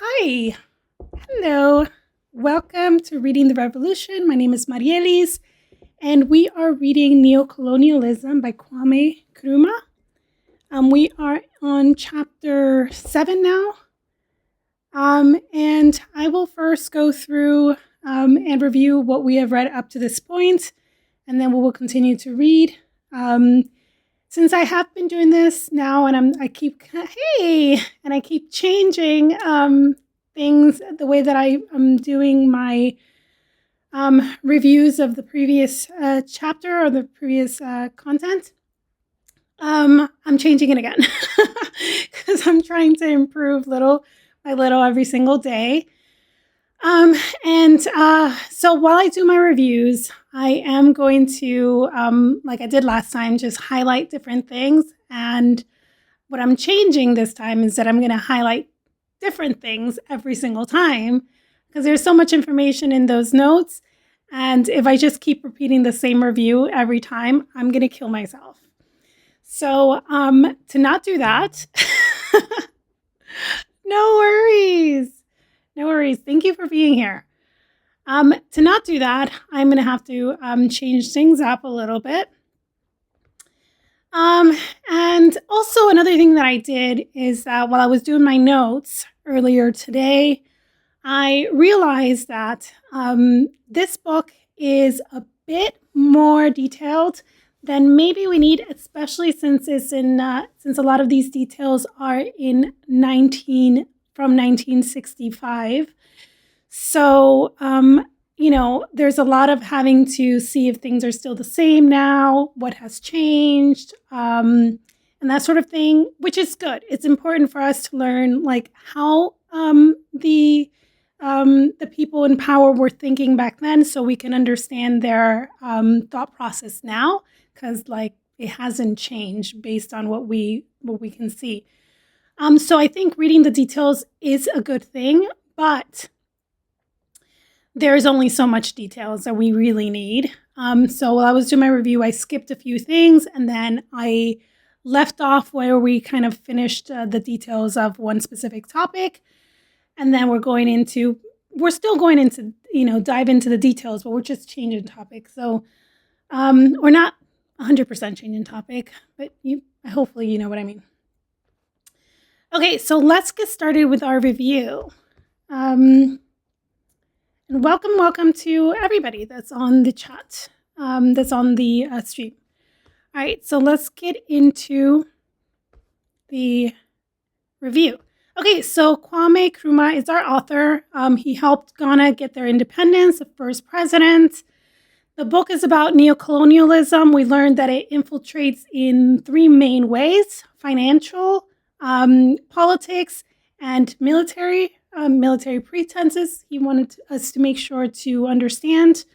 Hi, hello. Welcome to Reading the Revolution. My name is Marielis, and we are reading Neocolonialism by Kwame Nkrumah. We are on chapter 7 now, and I will first go through and review what we have read up to this point, and then we will continue to read. Since I have been doing this now, and I keep changing things, the way that I am doing my reviews of the previous chapter or the previous content. I'm changing it again because I'm trying to improve little by little every single day. So while I do my reviews, I am going to, like I did last time, just highlight different things. And what I'm changing this time is that I'm going to highlight different things every single time because there's so much information in those notes. And if I just keep repeating the same review every time, I'm going to kill myself. So to not do that, no worries. No worries. Thank you for being here. To not do that, I'm going to have to change things up a little bit. And also another thing that I did is that while I was doing my notes earlier today, I realized that this book is a bit more detailed than maybe we need, especially since it's in since a lot of these details are in 1965. So, there's a lot of having to see if things are still the same now, what has changed, and that sort of thing, which is good. It's important for us to learn, like, how the people in power were thinking back then, so we can understand their thought process now, because, like, it hasn't changed based on what we can see. So I think reading the details is a good thing, but there's only so much details that we really need. So while I was doing my review, I skipped a few things, and then I left off where we kind of finished the details of one specific topic. And then we're still going into, dive into the details, but we're just changing topics. So we're not 100% changing topic, but hopefully you know what I mean. Okay, so let's get started with our review. And welcome to everybody that's on the chat, that's on the stream. All right, so let's get into the review. Okay, so Kwame Nkrumah is our author. He helped Ghana get their independence, the first president. The book is about neocolonialism. We learned that it infiltrates in three main ways: financial, politics, and military pretenses. He wanted us to make sure to understand.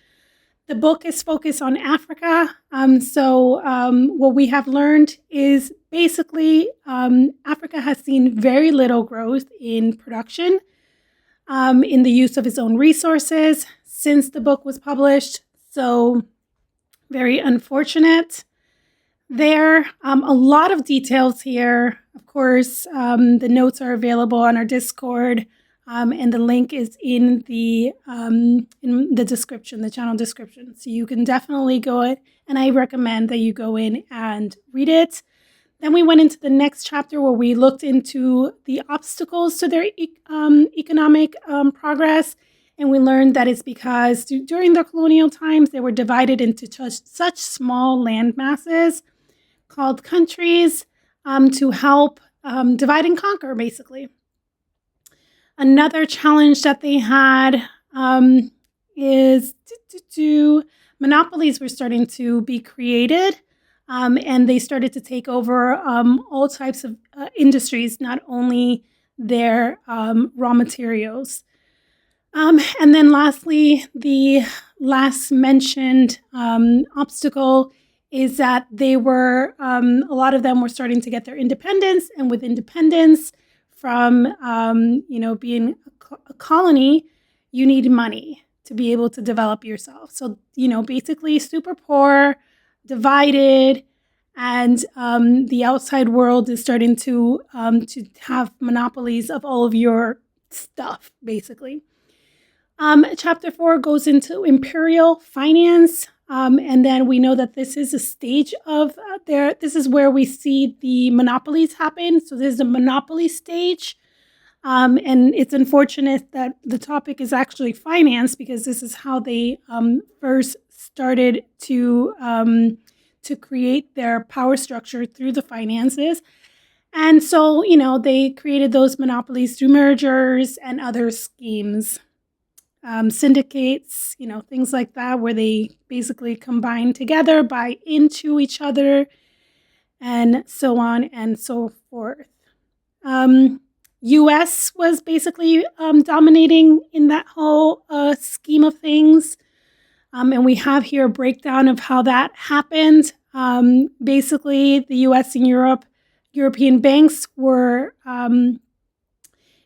The book is focused on Africa. What we have learned is basically Africa has seen very little growth in production, in the use of its own resources since the book was published. So very unfortunate there. A lot of details here. Of course, the notes are available on our Discord. And the link is in the description, the channel description. So you can definitely go in, and I recommend that you go in and read it. Then we went into the next chapter where we looked into the obstacles to their economic progress. And we learned that it's because during the colonial times, they were divided into such small land masses called countries to help divide and conquer, basically. Another challenge that they had is monopolies were starting to be created, and they started to take over all types of industries, not only their raw materials. And then lastly, the last mentioned obstacle is that they were, a lot of them were starting to get their independence, and with independence, from being a colony, you need money to be able to develop yourself. So basically super poor, divided, and the outside world is starting to have monopolies of all of your stuff, basically. Chapter 4 goes into imperial finance. And then we know that this is a stage of this is where we see the monopolies happen. So this is a monopoly stage. And it's unfortunate that the topic is actually finance, because this is how they first started to create their power structure through the finances. And so, they created those monopolies through mergers and other schemes. Syndicates, things like that, where they basically combine together, buy into each other, and so on and so forth. U.S. was basically dominating in that whole scheme of things. And we have here a breakdown of how that happened. Basically, the U.S. and European banks were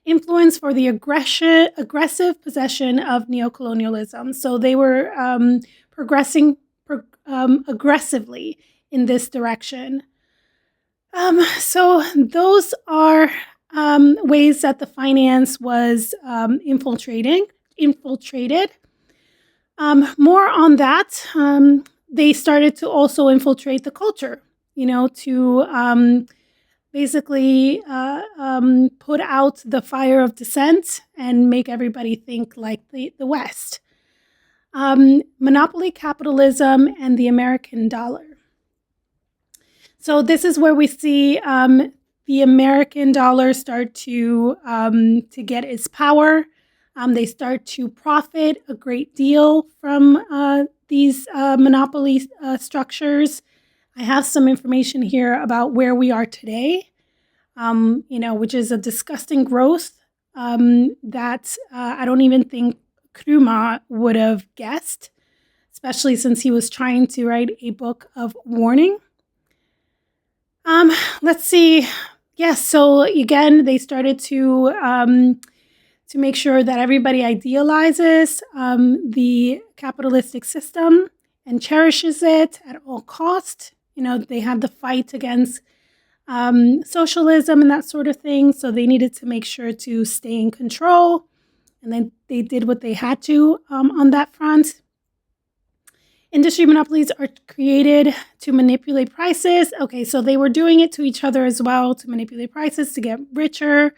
influenced for the aggressive possession of neocolonialism. So they were progressing aggressively in this direction. So those are ways that the finance was infiltrated. More on that, they started to also infiltrate the culture, to basically put out the fire of dissent and make everybody think like the West. Monopoly capitalism and the American dollar. So this is where we see the American dollar start to get its power. They start to profit a great deal from these monopoly structures. I have some information here about where we are today, which is a disgusting growth that I don't even think Nkrumah would have guessed, especially since he was trying to write a book of warning. Let's see. Yes, so again, they started to make sure that everybody idealizes the capitalistic system and cherishes it at all costs. They had the fight against socialism and that sort of thing, so they needed to make sure to stay in control, and then they did what they had to on that front. Industry monopolies are created to manipulate prices. Okay, so they were doing it to each other as well, to manipulate prices, to get richer,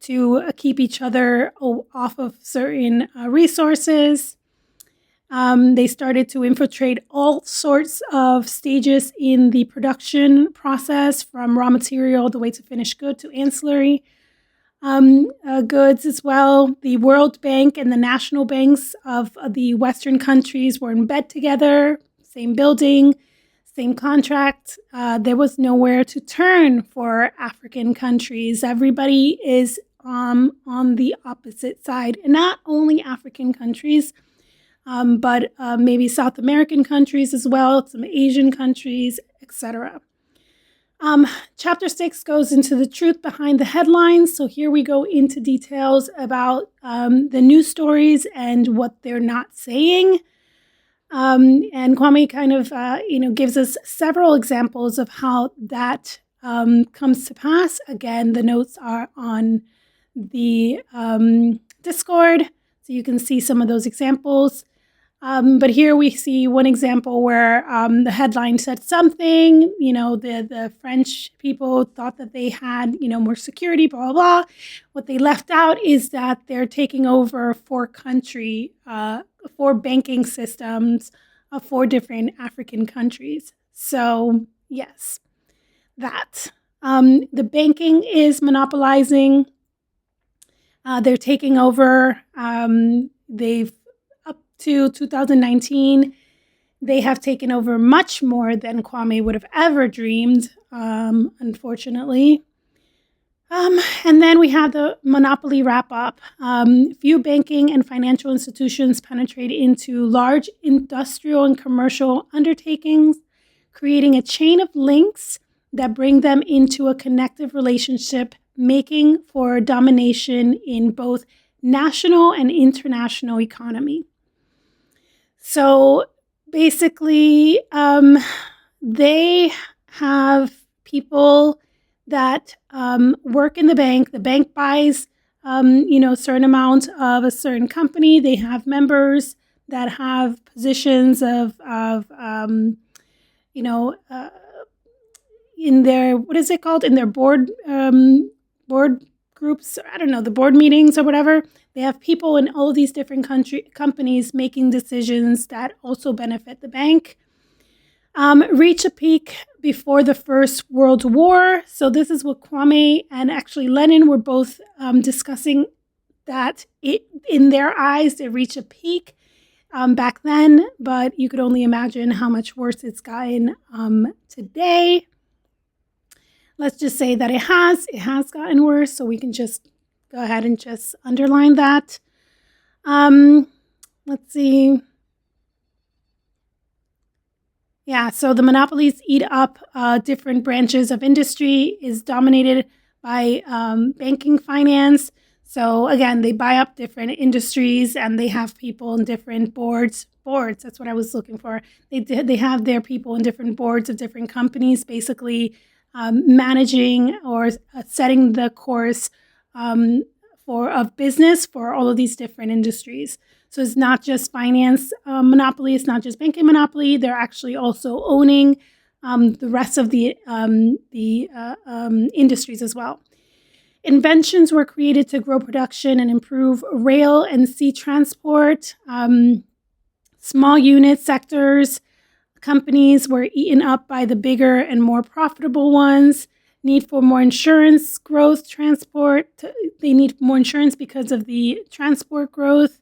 to keep each other off of certain resources. They started to infiltrate all sorts of stages in the production process, from raw material all the way to finished good to ancillary goods as well. The World Bank and the national banks of the Western countries were in bed together, same building, same contract. There was nowhere to turn for African countries. Everybody is on the opposite side, and not only African countries, but maybe South American countries as well, some Asian countries, etc. Chapter 6 goes into the truth behind the headlines. So here we go into details about the news stories and what they're not saying. And Kwame kind of, gives us several examples of how that comes to pass. Again, the notes are on the Discord, so you can see some of those examples. But here we see one example where the headline said something, the French people thought that they had, more security, blah, blah, blah. What they left out is that they're taking over four banking systems of 4 different African countries. So, yes, that. The banking is monopolizing. They're taking over. They've to 2019, they have taken over much more than Kwame would have ever dreamed, unfortunately. And then we have the monopoly wrap-up. Few banking and financial institutions penetrate into large industrial and commercial undertakings, creating a chain of links that bring them into a connective relationship, making for domination in both national and international economy. So basically, they have people that work in the bank. The bank buys certain amount of a certain company. They have members that have positions of in their, what is it called? In their board groups, I don't know, the board meetings or whatever. They have people in all these different companies making decisions that also benefit the bank. Reach a peak before the First World War. So this is what Kwame and actually Lenin were both discussing, that in their eyes, they reach a peak back then, but you could only imagine how much worse it's gotten today. Let's just say that it has gotten worse, so we can just go ahead and just underline that. Let's see. Yeah, so the monopolies eat up different branches of industry, is dominated by banking finance. So again, they buy up different industries and they have people in different boards, that's what I was looking for. They have their people in different boards of different companies, basically managing or setting the course of business for all of these different industries. So it's not just finance monopoly, it's not just banking monopoly. They're actually also owning the rest of the industries as well. Inventions were created to grow production and improve rail and sea transport. Small unit sectors, companies were eaten up by the bigger and more profitable ones. Need for more insurance growth, transport. They need more insurance because of the transport growth.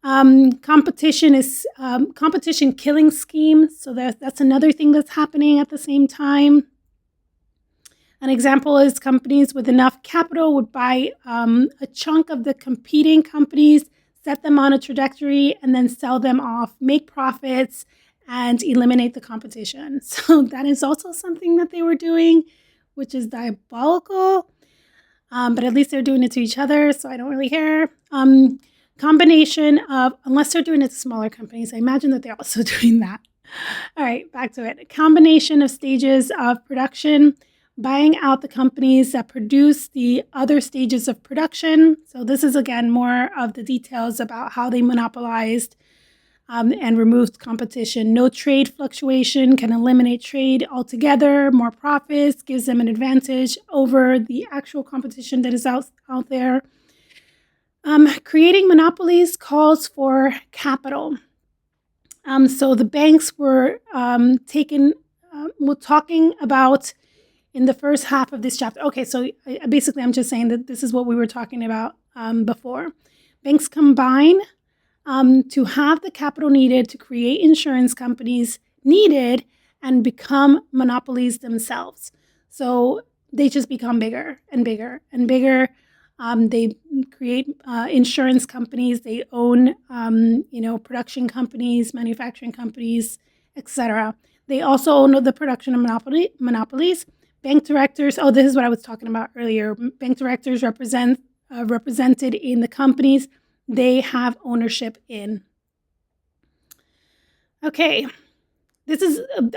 Competition is competition killing scheme. So that's another thing that's happening at the same time. An example is companies with enough capital would buy a chunk of the competing companies, set them on a trajectory, and then sell them off, make profits, and eliminate the competition. So that is also something that they were doing, which is diabolical. But at least they're doing it to each other, so I don't really care. Combination of, unless they're doing it to smaller companies, I imagine that they're also doing that. All right, back to it. A combination of stages of production, buying out the companies that produce the other stages of production. So this is, again, more of the details about how they monopolized and removed competition. No trade fluctuation, can eliminate trade altogether. More profits, gives them an advantage over the actual competition that is out there. Creating monopolies calls for capital. So the banks were talking about in the first half of this chapter. Okay, so basically I'm just saying that this is what we were talking about before. Banks combine to have the capital needed to create insurance companies needed and become monopolies themselves. So they just become bigger and bigger and bigger. They create insurance companies. They own, production companies, manufacturing companies, etc. They also own the production of monopolies. Bank directors. Oh, this is what I was talking about earlier. Bank directors represented in the companies they have ownership in. Okay,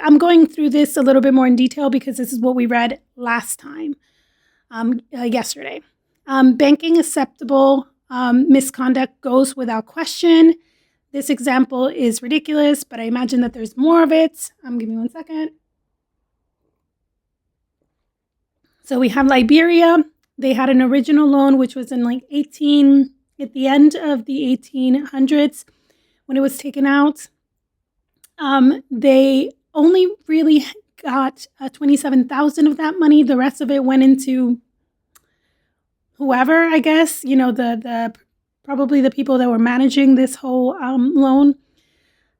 I'm going through this a little bit more in detail because this is what we read last time, yesterday. Banking acceptable misconduct goes without question. This example is ridiculous, but I imagine that there's more of it. Give me 1 second. So we have Liberia. They had an original loan, which was in at the end of the 1800s when it was taken out. They only really got 27,000 of that money. The rest of it went into whoever, I guess, the probably the people that were managing this whole loan.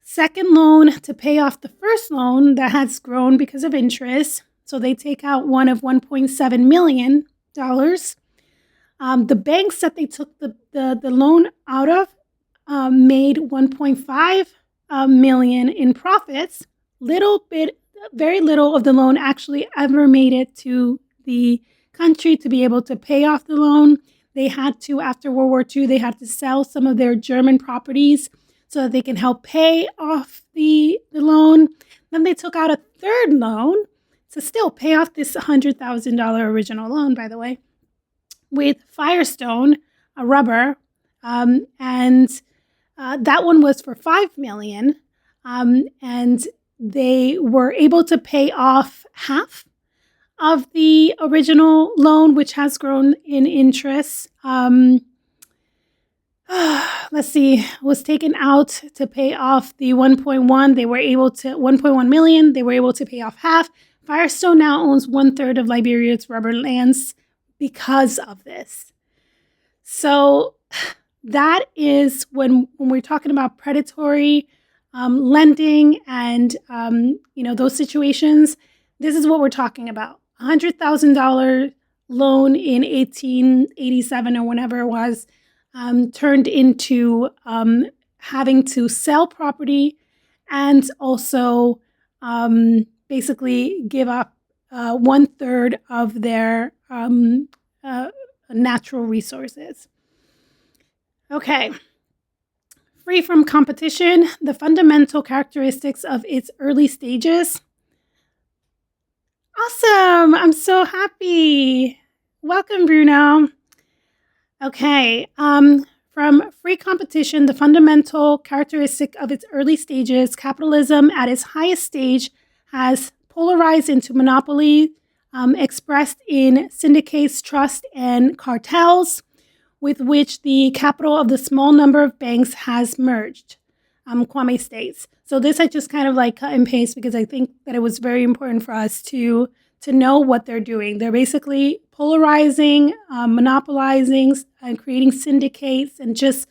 Second loan to pay off the first loan that has grown because of interest. So they take out one of $1.7 million. The banks that they took the loan out of made $1.5 million in profits. Very little of the loan actually ever made it to the country to be able to pay off the loan. They had to, after World War II, they had to sell some of their German properties so that they can help pay off the loan. Then they took out a third loan to still pay off this $100,000 original loan, by the way. with Firestone, a rubber, and that one was for $5 million, and they were able to pay off half of the original loan, which has grown in interest. Let's see, was taken out to pay off the 1.1. They were able to 1.1 million. They were able to pay off half. Firestone now owns 1/3 of Liberia's rubber lands because of this. So that is when we're talking about predatory lending and those situations. This is what we're talking about. $100,000 loan in 1887 or whenever it was turned into having to sell property and also basically give up 1/3 of their natural resources. Okay. Free from competition, the fundamental characteristics of its early stages. Awesome. I'm so happy. Welcome, Bruno. Okay. From free competition, the fundamental characteristic of its early stages, capitalism at its highest stage has polarized into monopoly, expressed in syndicates, trust, and cartels, with which the capital of the small number of banks has merged, Kwame states. So this I just kind of like cut and paste because I think that it was very important for us to know what they're doing. They're basically polarizing, monopolizing, and creating syndicates and just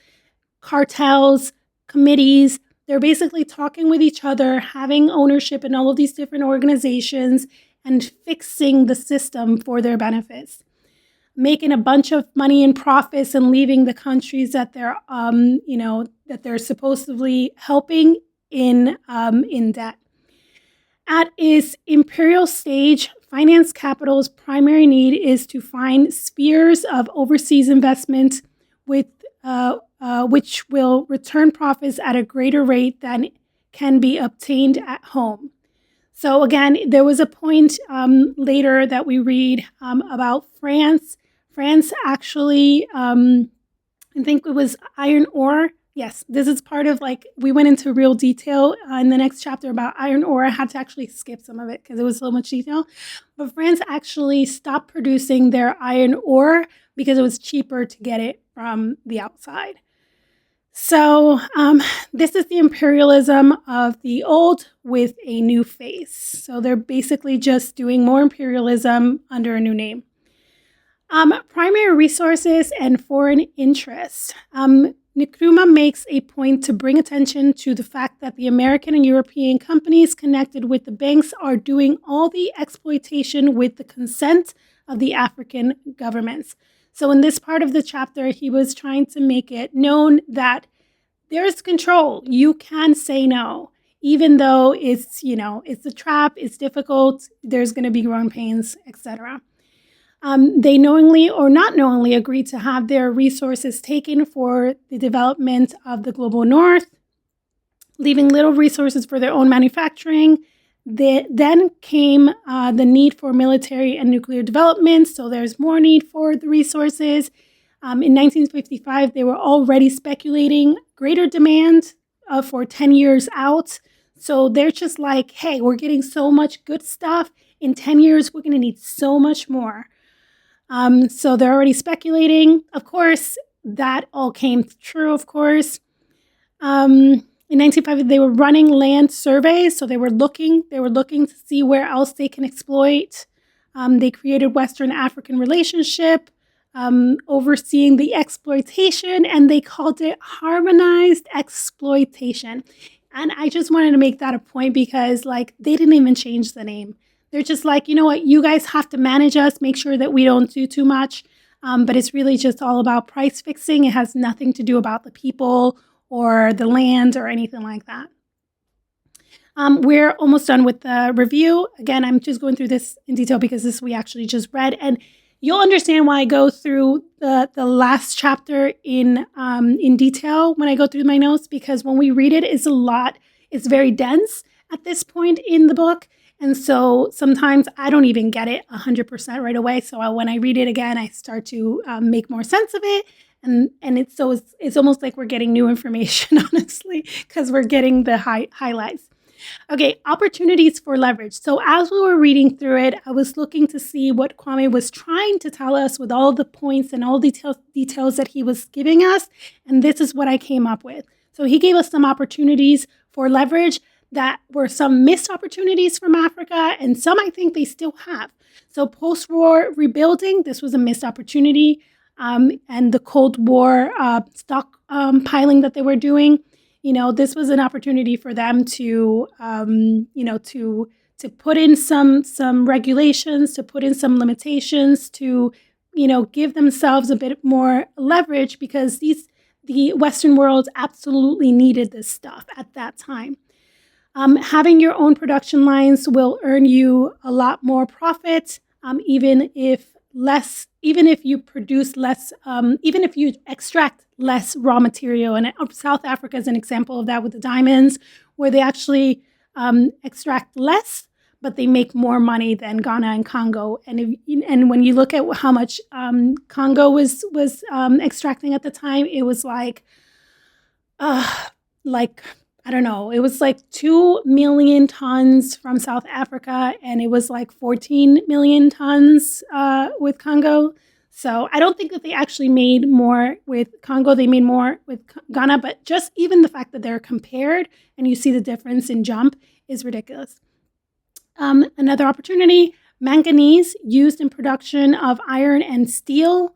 cartels, committees. They're basically talking with each other, having ownership in all of these different organizations and fixing the system for their benefits, making a bunch of money in profits and leaving the countries that they're, that they're supposedly helping in debt. At its imperial stage, finance capital's primary need is to find spheres of overseas investment with which will return profits at a greater rate than can be obtained at home. So again, there was a point later that we read about France. France actually, I think it was iron ore. Yes, this is part of we went into real detail in the next chapter about iron ore. I had to actually skip some of it because it was so much detail. But France actually stopped producing their iron ore because it was cheaper to get it from the outside. So this is the imperialism of the old with a new face. So they're basically just doing more imperialism under a new name. Primary resources and foreign interests. Nkrumah makes a point to bring attention to the fact that the American and European companies connected with the banks are doing all the exploitation with the consent of the African governments. So in this part of the chapter, he was trying to make it known that there's control. You can say no, even though it's a trap, it's difficult, there's going to be growing pains, etc. They knowingly or not knowingly agreed to have their resources taken for the development of the global north, leaving little resources for their own manufacturing. Then came the need for military and nuclear development, so there's more need for the resources. In 1955, they were already speculating greater demand for 10 years out. So they're just like, hey, we're getting so much good stuff. In 10 years, we're going to need so much more. So they're already speculating. Of course, that all came true, of course. In 1950, they were running land surveys. So they were looking to see where else they can exploit. They created Western African relationship, overseeing the exploitation, and they called it harmonized exploitation. And I just wanted to make that a point because they didn't even change the name. They're just like, you know what, you guys have to manage us, make sure that we don't do too much. But it's really just all about price fixing. It has nothing to do about the people or the land or anything like that. We're almost done with the review. Again, I'm just going through this in detail because this we actually just read. And you'll understand why I go through the last chapter in detail when I go through my notes, because when we read it, it's a lot. It's very dense at this point in the book. And so sometimes I don't even get it 100% right away. So when I read it again, I start to make more sense of it. And it's almost like we're getting new information, honestly, because we're getting the highlights. Okay, opportunities for leverage. So as we were reading through it, I was looking to see what Kwame was trying to tell us with all the points and all details that he was giving us. And this is what I came up with. So he gave us some opportunities for leverage that were some missed opportunities from Africa, and some I think they still have. So post-war rebuilding, this was a missed opportunity. And the Cold War stockpiling that they were doing, this was an opportunity for them to, to put in some regulations, to put in some limitations, to, give themselves a bit more leverage, because the Western world absolutely needed this stuff at that time. Having your own production lines will earn you a lot more profit, even if you produce less, even if you extract less raw material. And South Africa is an example of that with the diamonds, where they actually extract less, but they make more money than Ghana and Congo. And when you look at how much Congo was extracting at the time, it was like I don't know, it was like 2 million tons from South Africa, and it was like 14 million tons with Congo. So I don't think that they actually made more with Congo. They made more with Ghana, but just even the fact that they're compared and you see the difference in jump is ridiculous. Another opportunity, manganese used in production of iron and steel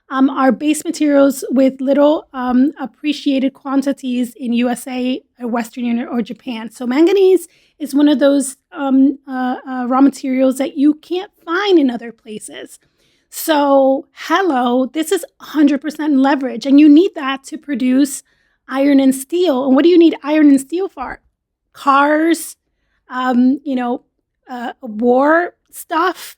are base materials with little appreciated quantities in USA, or Western Union, or Japan. So manganese is one of those raw materials that you can't find in other places. So this is 100% leverage, and you need that to produce iron and steel. And what do you need iron and steel for? Cars, war stuff.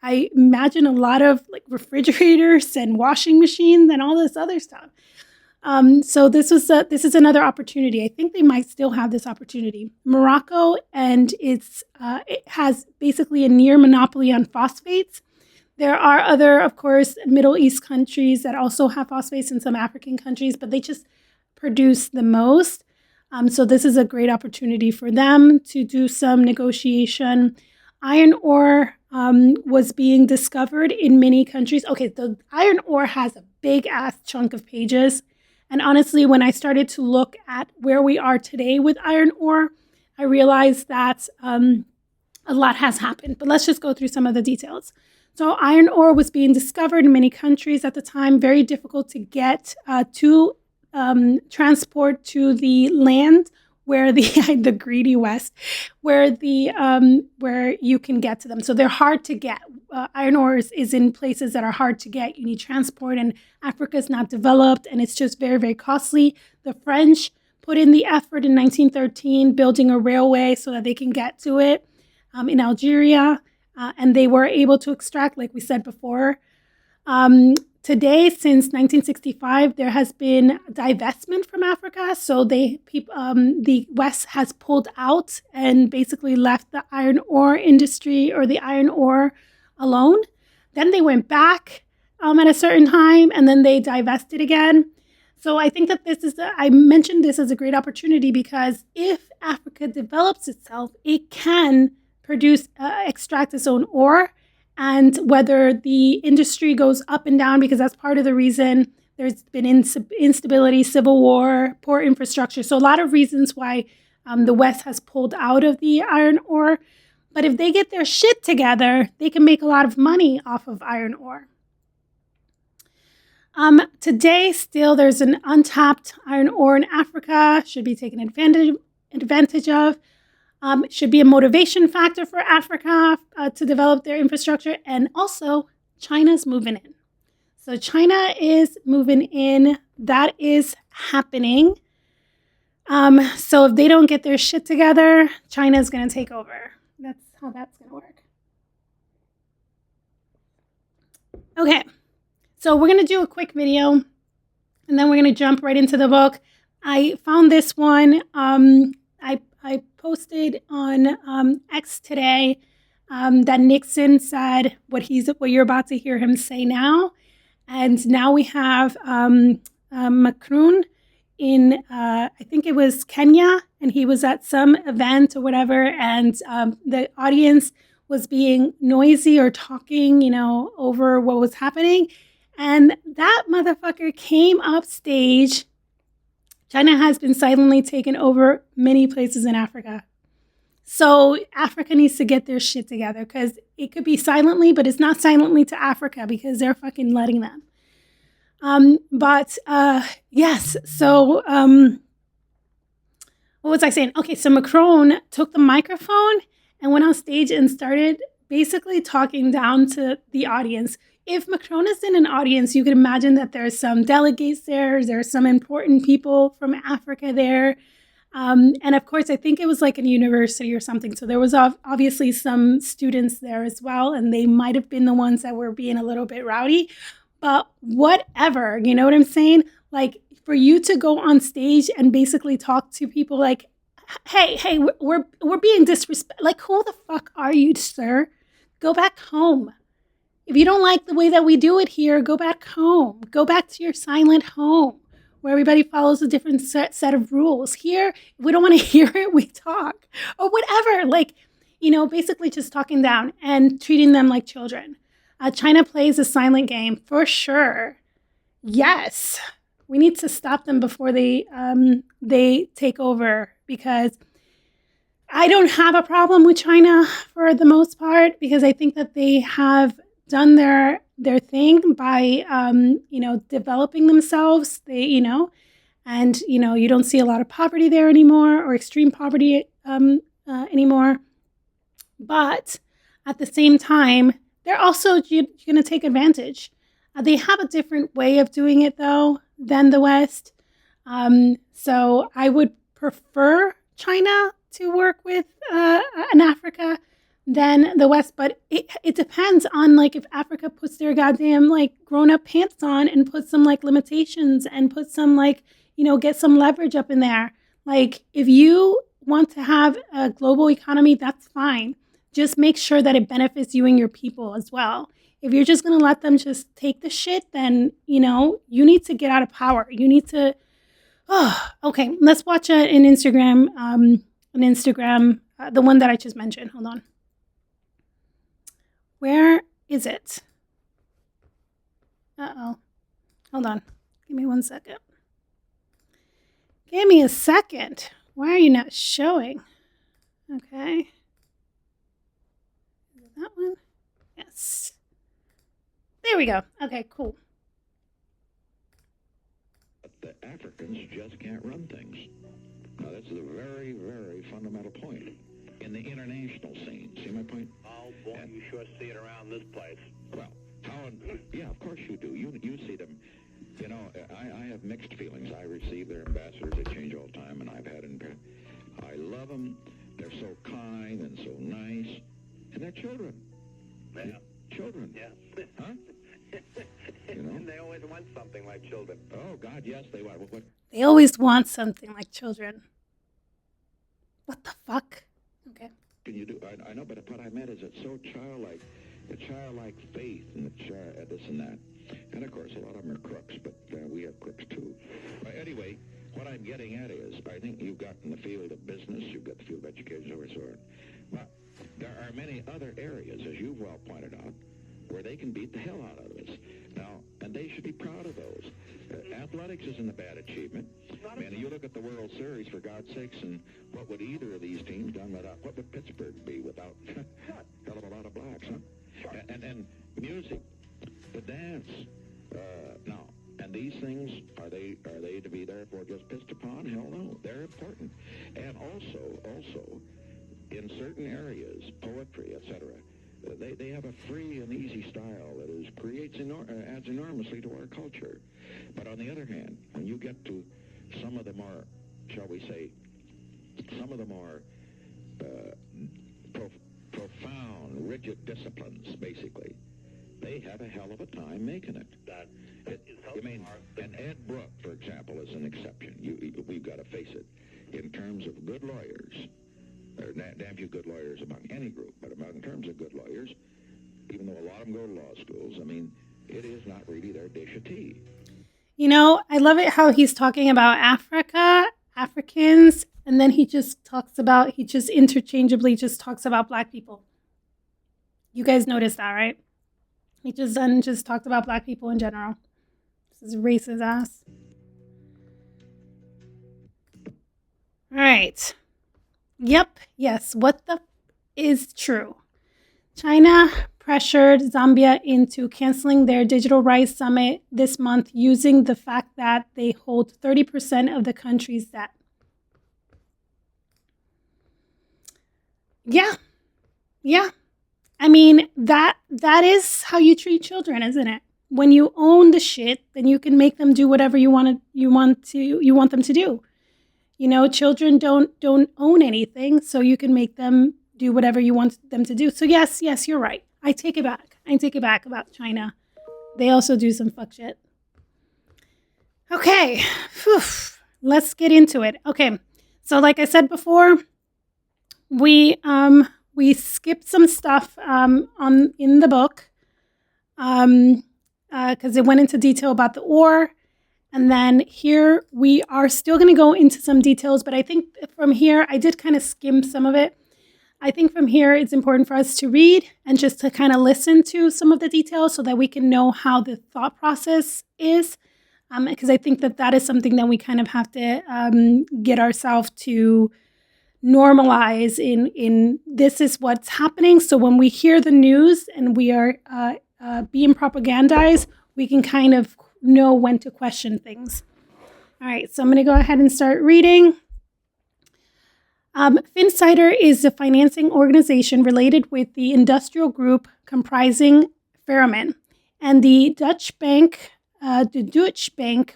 I imagine a lot of like refrigerators and washing machines and all this other stuff. So this is another opportunity. I think they might still have this opportunity. Morocco, and it has basically a near monopoly on phosphates. There are other, of course, Middle East countries that also have phosphates, and some African countries, but they just produce the most. So this is a great opportunity for them to do some negotiation. Iron ore was being discovered in many countries. Okay, the iron ore has a big ass chunk of pages. And honestly, when I started to look at where we are today with iron ore, I realized that a lot has happened. But let's just go through some of the details. So iron ore was being discovered in many countries at the time, very difficult to get to transport to the land where the greedy West, where you can get to them. So they're hard to get. Iron ore is in places that are hard to get. You need transport, and Africa is not developed, and it's just very, very costly. The French put in the effort in 1913, building a railway so that they can get to it in Algeria, and they were able to extract, like we said before. Today, since 1965, there has been divestment from Africa. So the West has pulled out and basically left the iron ore industry, or the iron ore, alone. Then they went back at a certain time, and then they divested again. So I think that I mentioned this as a great opportunity, because if Africa develops itself, it can extract its own ore. And whether the industry goes up and down, because that's part of the reason there's been instability, civil war, poor infrastructure. So a lot of reasons why the West has pulled out of the iron ore. But if they get their shit together, they can make a lot of money off of iron ore. Today, still, there's an untapped iron ore in Africa, should be taken advantage of. Should be a motivation factor for Africa to develop their infrastructure. And also, China's moving in. So China is moving in. That is happening. So if they don't get their shit together, China's going to take over. That's how that's going to work. Okay, so we're going to do a quick video, and then we're going to jump right into the book. I found this one. I posted on X today that Nixon said what you're about to hear him say now, and now we have Macron in I think it was Kenya, and he was at some event or whatever, and the audience was being noisy or talking, over what was happening, and that motherfucker came up stage. China has been silently taken over many places in Africa. So Africa needs to get their shit together, because it could be silently, but it's not silently to Africa because they're fucking letting them. Yes, so what was I saying? Okay, so Macron took the microphone and went on stage and started basically talking down to the audience. If Macron is in an audience, you can imagine that there's some delegates there's some important people from Africa there. And of course, I think it was like a university or something. So there was obviously some students there as well, and they might have been the ones that were being a little bit rowdy. But whatever, you know what I'm saying? Like, for you to go on stage and basically talk to people like, hey, we're being disrespectful. Like, who the fuck are you, sir? Go back home. If you don't like the way that we do it here, go back home. Go back to your silent home where everybody follows a different set of rules. Here, if we don't want to hear it, we talk. Or whatever. Like, basically just talking down and treating them like children. China plays a silent game for sure. Yes. We need to stop them before they take over, because I don't have a problem with China for the most part, because I think that they have done their thing by developing themselves. They and you don't see a lot of poverty there anymore, or extreme poverty anymore. But at the same time, they're also going to take advantage. They have a different way of doing it, though, than the West. So I would prefer China to work with in Africa than the West. But it depends on, like, if Africa puts their goddamn, like, grown-up pants on and put some, like, limitations and put some, like, get some leverage up in there. Like, if you want to have a global economy, that's fine. Just make sure that it benefits you and your people as well. If you're just going to let them just take the shit, then, you need to get out of power. You need to, okay, let's watch an Instagram, the one that I just mentioned. Hold on. Where is it? Uh-oh. Hold on. Give me 1 second. Give me a second. Why are you not showing? Okay. That one? Yes. There we go. Okay, cool. But the Africans just can't run things. Now, that's a very, very fundamental point in the international scene. See my point? Oh, boy, you sure see it around this place. Well, yeah, of course you do. You see them. I have mixed feelings. I receive their ambassadors. They change all the time, and I've had I love them. They're so kind and so nice. And they're children. Yeah. Children. Yeah. Huh? And they always want something like children. Oh, God, yes, they want. What? They always want something like children. What the fuck? Okay. Can you do? I know, but what I meant is it's so childlike. The childlike faith and this and that. And, of course, a lot of them are crooks, but we have crooks, too. But anyway, what I'm getting at is, I think you've got in the field of business, you've got the field of education, so on. But there are many other areas, as you've well pointed out, where they can beat the hell out of us. Now, and they should be proud of those. Athletics isn't a bad achievement. Man, you look at the World Series, for God's sakes, and what would either of these teams done without, what would Pittsburgh be without hell of a lot of blacks, huh? And music, the dance, now, and these things, are they to be therefore just pissed upon? Hell no, they're important. And also, in certain areas, poetry, etc., they have a free and easy style that adds enormously to our culture. But on the other hand, when you get to some of the more, shall we say, some of the more profound, rigid disciplines, basically, they have a hell of a time making it. And Ed Brooke, for example, is an exception. We've got to face it. in terms of good lawyers, there are damn few good lawyers among any group, but in terms of good lawyers, even though a lot of them go to law schools, I mean, it is not really their dish of tea. You know, I love it how he's talking about Africa, Africans, and then he just interchangeably just talks about Black people. You guys noticed that, right? He just then just talked about Black people in general. This is racist ass. All right. Yep. Yes. What the is true? China pressured Zambia into canceling their digital rights summit this month using the fact that they hold 30% of the country's debt. Yeah. Yeah. I mean, that is how you treat children, isn't it? When you own the shit, then you can make them do whatever you want them to do. You know, children don't own anything, so you can make them do whatever you want them to do. So yes, you're right. I take it back. About China. They also do some fuck shit. Okay, let's get into it. Okay, so like I said before, we skipped some stuff in the book because it went into detail about the war. And then here we are still going to go into some details, but I think from here, I did kind of skim some of it. I think from here, it's important for us to read and just to kind of listen to some of the details so that we can know how the thought process is. Because I think that is something that we kind of have to get ourselves to normalize in this is what's happening. So when we hear the news and we are being propagandized, we can kind of know when to question things. All right, so I'm going to go ahead and start reading. Finsider is a financing organization related with the industrial group comprising Ferroman, and the Dutch bank,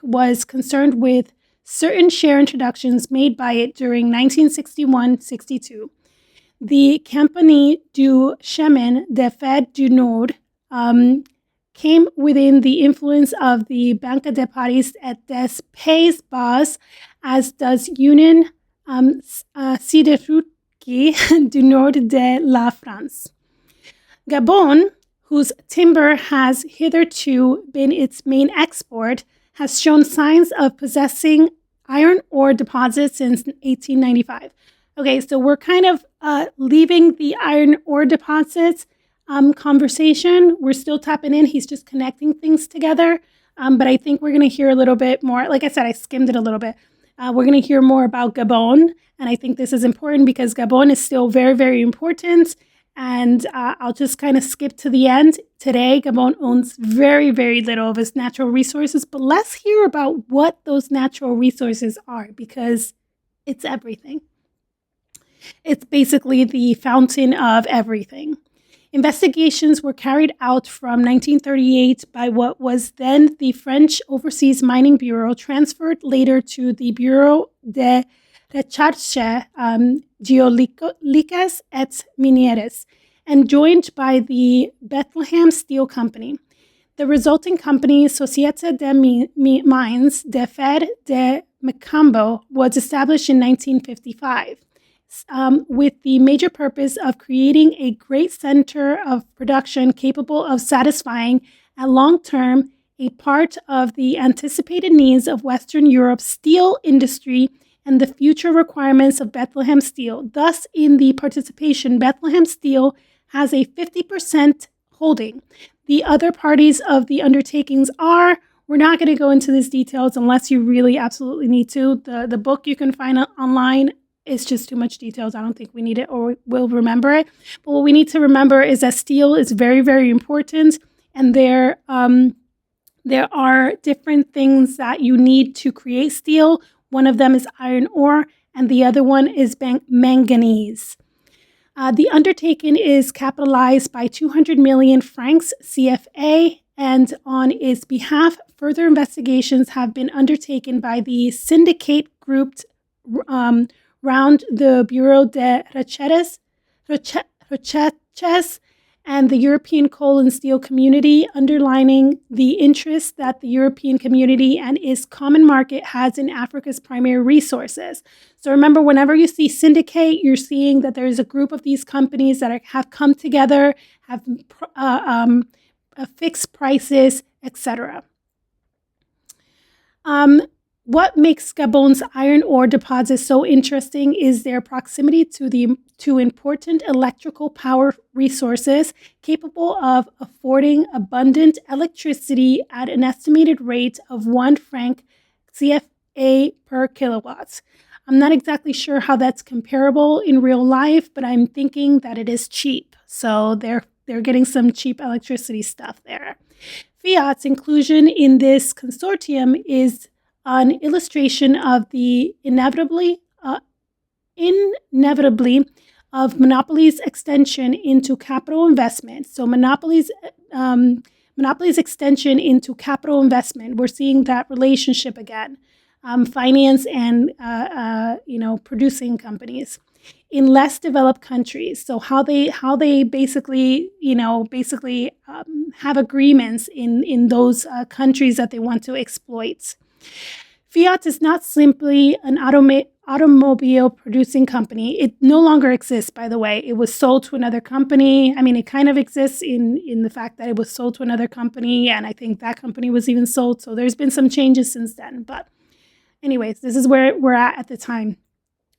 was concerned with certain share introductions made by it during 1961-62. The Compagnie du Chemin de Fer du Nord came within the influence of the Banque de Paris et des Pays-Bas, as does Union Sidérurgique du Nord de la France. Gabon, whose timber has hitherto been its main export, has shown signs of possessing iron ore deposits since 1895. Okay, so we're kind of leaving the iron ore deposits conversation. We're still tapping in. He's just connecting things together. But I think we're going to hear a little bit more. Like I said, I skimmed it a little bit. We're going to hear more about Gabon. And I think this is important because Gabon is still very, very important. And I'll just kind of skip to the end. Today, Gabon owns very, very little of its natural resources. But let's hear about what those natural resources are, because it's everything. It's basically the fountain of everything. Investigations were carried out from 1938 by what was then the French Overseas Mining Bureau, transferred later to the Bureau de Recherche Géologiques et Minières, and joined by the Bethlehem Steel Company. The resulting company, Société des Mines de Fer de Macambo, was established in 1955. With the major purpose of creating a great center of production capable of satisfying, at long term, a part of the anticipated needs of Western Europe's steel industry and the future requirements of Bethlehem Steel. Thus, in the participation, Bethlehem Steel has a 50% holding. The other parties of the undertakings are, we're not going to go into these details unless you really absolutely need to. The book you can find online. It's just too much details. I don't think we need it or we'll remember it. But what we need to remember is that steel is very, very important. And there are different things that you need to create steel. One of them is iron ore, and the other one is manganese. The undertaking is capitalized by 200 million francs CFA, and on its behalf, further investigations have been undertaken by the syndicate grouped round the Bureau de Recherches and the European coal and steel community, underlining the interest that the European community and its common market has in Africa's primary resources. So remember, whenever you see syndicate, you're seeing that there's a group of these companies that have come together, have fixed prices, etc. What makes Gabon's iron ore deposits so interesting is their proximity to important electrical power resources capable of affording abundant electricity at an estimated rate of 1 franc CFA per kilowatts. I'm not exactly sure how that's comparable in real life, but I'm thinking that it is cheap. So they're getting some cheap electricity stuff there. Fiat's inclusion in this consortium is an illustration of the inevitably of monopolies' extension into capital investment. So monopolies' extension into capital investment. We're seeing that relationship again, finance and producing companies in less developed countries. So how they basically have agreements in those countries that they want to exploit. Fiat is not simply an automobile producing company. It no longer exists, by the way. It was sold to another company. I mean, it kind of exists in the fact that it was sold to another company, and I think that company was even sold. So there's been some changes since then. But anyways, this is where we're at the time.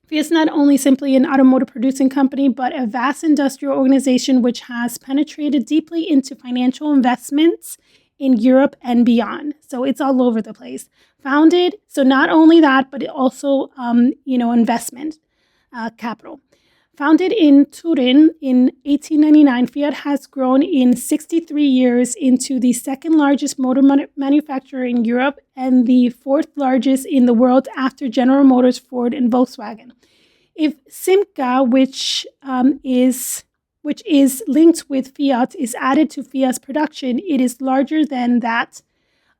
Fiat is not only simply an automotive producing company, but a vast industrial organization which has penetrated deeply into financial investments in Europe and beyond. So it's all over the place. Founded, so not only that, but it also, investment capital. Founded in Turin in 1899, Fiat has grown in 63 years into the second largest motor manufacturer in Europe and the fourth largest in the world after General Motors, Ford, and Volkswagen. If Simca, which is linked with Fiat, is added to Fiat's production, it is larger than that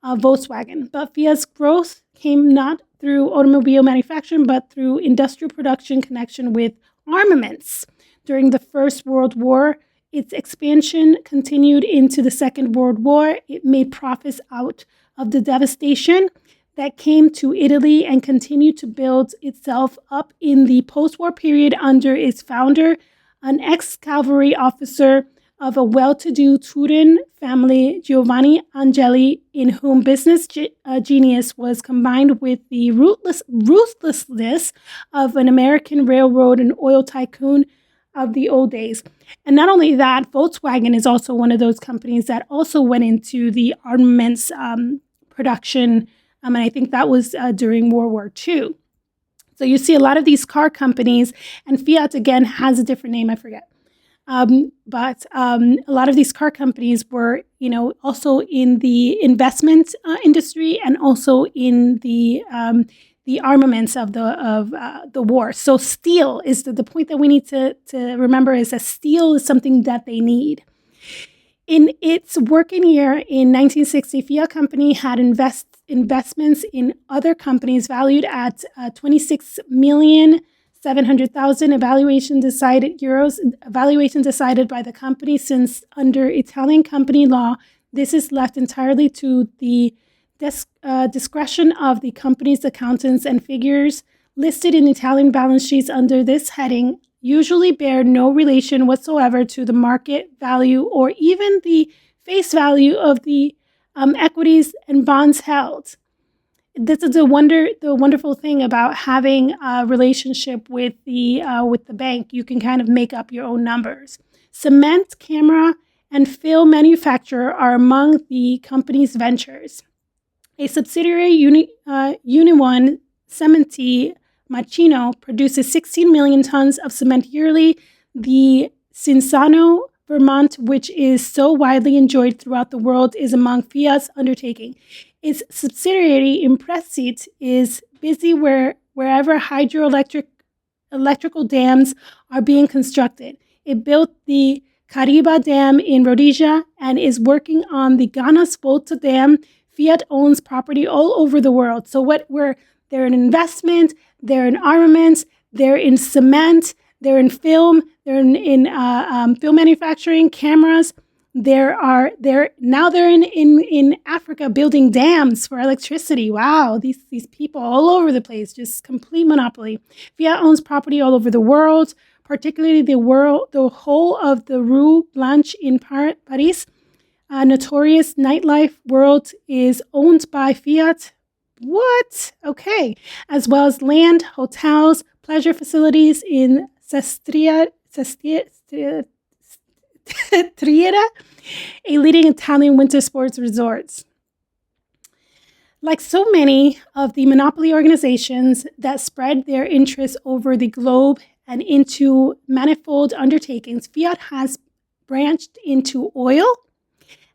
of Volkswagen. But Fiat's growth came not through automobile manufacturing, but through industrial production connection with armaments. During the First World War, its expansion continued into the Second World War. It made profits out of the devastation that came to Italy and continued to build itself up in the post-war period under its founder, an ex-cavalry officer of a well-to-do Turin family, Giovanni Angeli, in whom business genius was combined with the ruthlessness of an American railroad and oil tycoon of the old days. And not only that, Volkswagen is also one of those companies that also went into the armaments production, and I think that was during World War II. So you see a lot of these car companies, and Fiat, again, has a different name, I forget. But a lot of these car companies were, also in the investment industry and also in the armaments of the war. So steel is the point that we need to remember is that steel is something that they need. In its working year in 1960, Fiat Company had investments in other companies valued at 26,700,000 evaluation decided by the company, since under Italian company law, this is left entirely to the discretion of the company's accountants, and figures listed in Italian balance sheets under this heading usually bear no relation whatsoever to the market value or even the face value of the equities and bonds held. This is the wonderful thing about having a relationship with the bank. You can kind of make up your own numbers. Cement, camera, and film manufacturer are among the company's ventures. A subsidiary, Unione Cementi Macchino, produces 16 million tons of cement yearly. The Cinzano, Vermont, which is so widely enjoyed throughout the world, is among Fiat's undertaking. Its subsidiary, Impresit, is busy wherever electrical dams are being constructed. It built the Cariba Dam in Rhodesia and is working on the Ganas Volta Dam. Fiat owns property all over the world. So they're in investment, they're in armaments, they're in cement, they're in film, They're in film manufacturing, cameras. They're in Africa building dams for electricity. Wow, these people all over the place, just complete monopoly. Fiat owns property all over the world, particularly the whole of the Rue Blanche in Paris. Notorious nightlife world is owned by Fiat. What? Okay. As well as land, hotels, pleasure facilities in Triera, a leading Italian winter sports resort. Like so many of the monopoly organizations that spread their interests over the globe and into manifold undertakings, Fiat has branched into oil,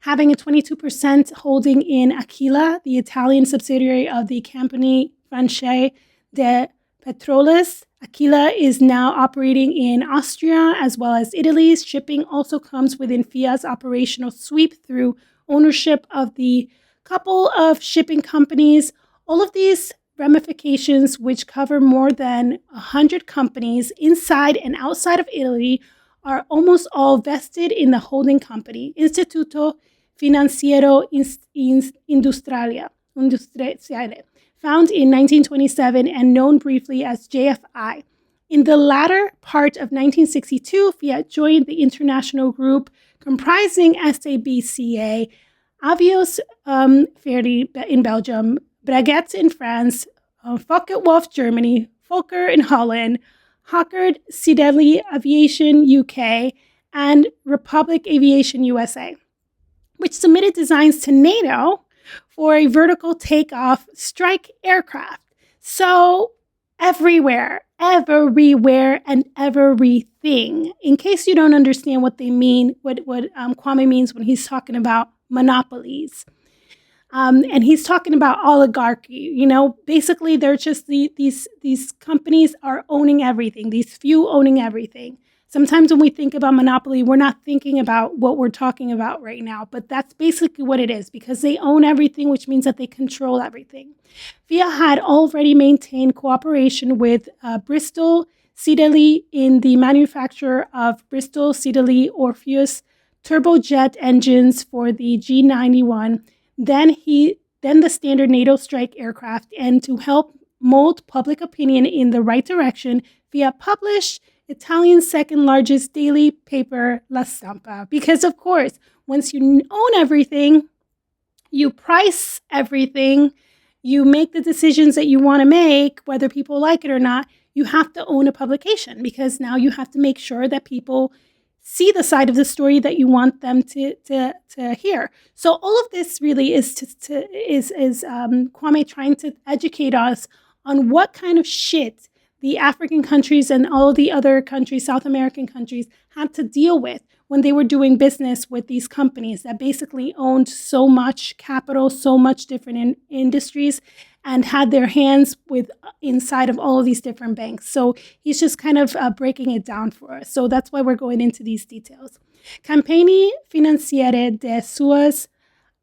having a 22% holding in Aquila, the Italian subsidiary of the Compagnie Française de Pétroles. Aquila is now operating in Austria as well as Italy. Shipping also comes within Fiat's operational sweep through ownership of the couple of shipping companies. All of these ramifications, which cover more than 100 companies inside and outside of Italy, are almost all vested in the holding company, Istituto Financiero Industriale, found in 1927 and known briefly as JFI. In the latter part of 1962, Fiat joined the international group comprising SABCA, Avios Ferry in Belgium, Breguet in France, Focke-Wulf Germany, Fokker in Holland, Hawker Siddeley Aviation UK, and Republic Aviation USA, which submitted designs to NATO for a vertical takeoff strike aircraft. So everywhere, and everything. In case you don't understand what they mean, what Kwame means when he's talking about monopolies. And he's talking about oligarchy. You know, basically they're just these companies are owning everything, these few owning everything. Sometimes when we think about monopoly, we're not thinking about what we're talking about right now, but that's basically what it is because they own everything, which means that they control everything. Fiat had already maintained cooperation with Bristol Siddeley in the manufacture of Bristol Siddeley Orpheus turbojet engines for the G91, then the standard NATO strike aircraft, and to help mold public opinion in the right direction, Fiat published Italian's second largest daily paper, La Stampa. Because, of course, once you own everything, you price everything, you make the decisions that you want to make, whether people like it or not, you have to own a publication because now you have to make sure that people see the side of the story that you want them to hear. So all of this really is Kwame trying to educate us on what kind of shit the African countries and all the other countries, South American countries, had to deal with when they were doing business with these companies that basically owned so much capital, so much different industries, and had their hands with inside of all of these different banks. So he's just kind of breaking it down for us. So that's why we're going into these details. Compagnie Financiere de Suez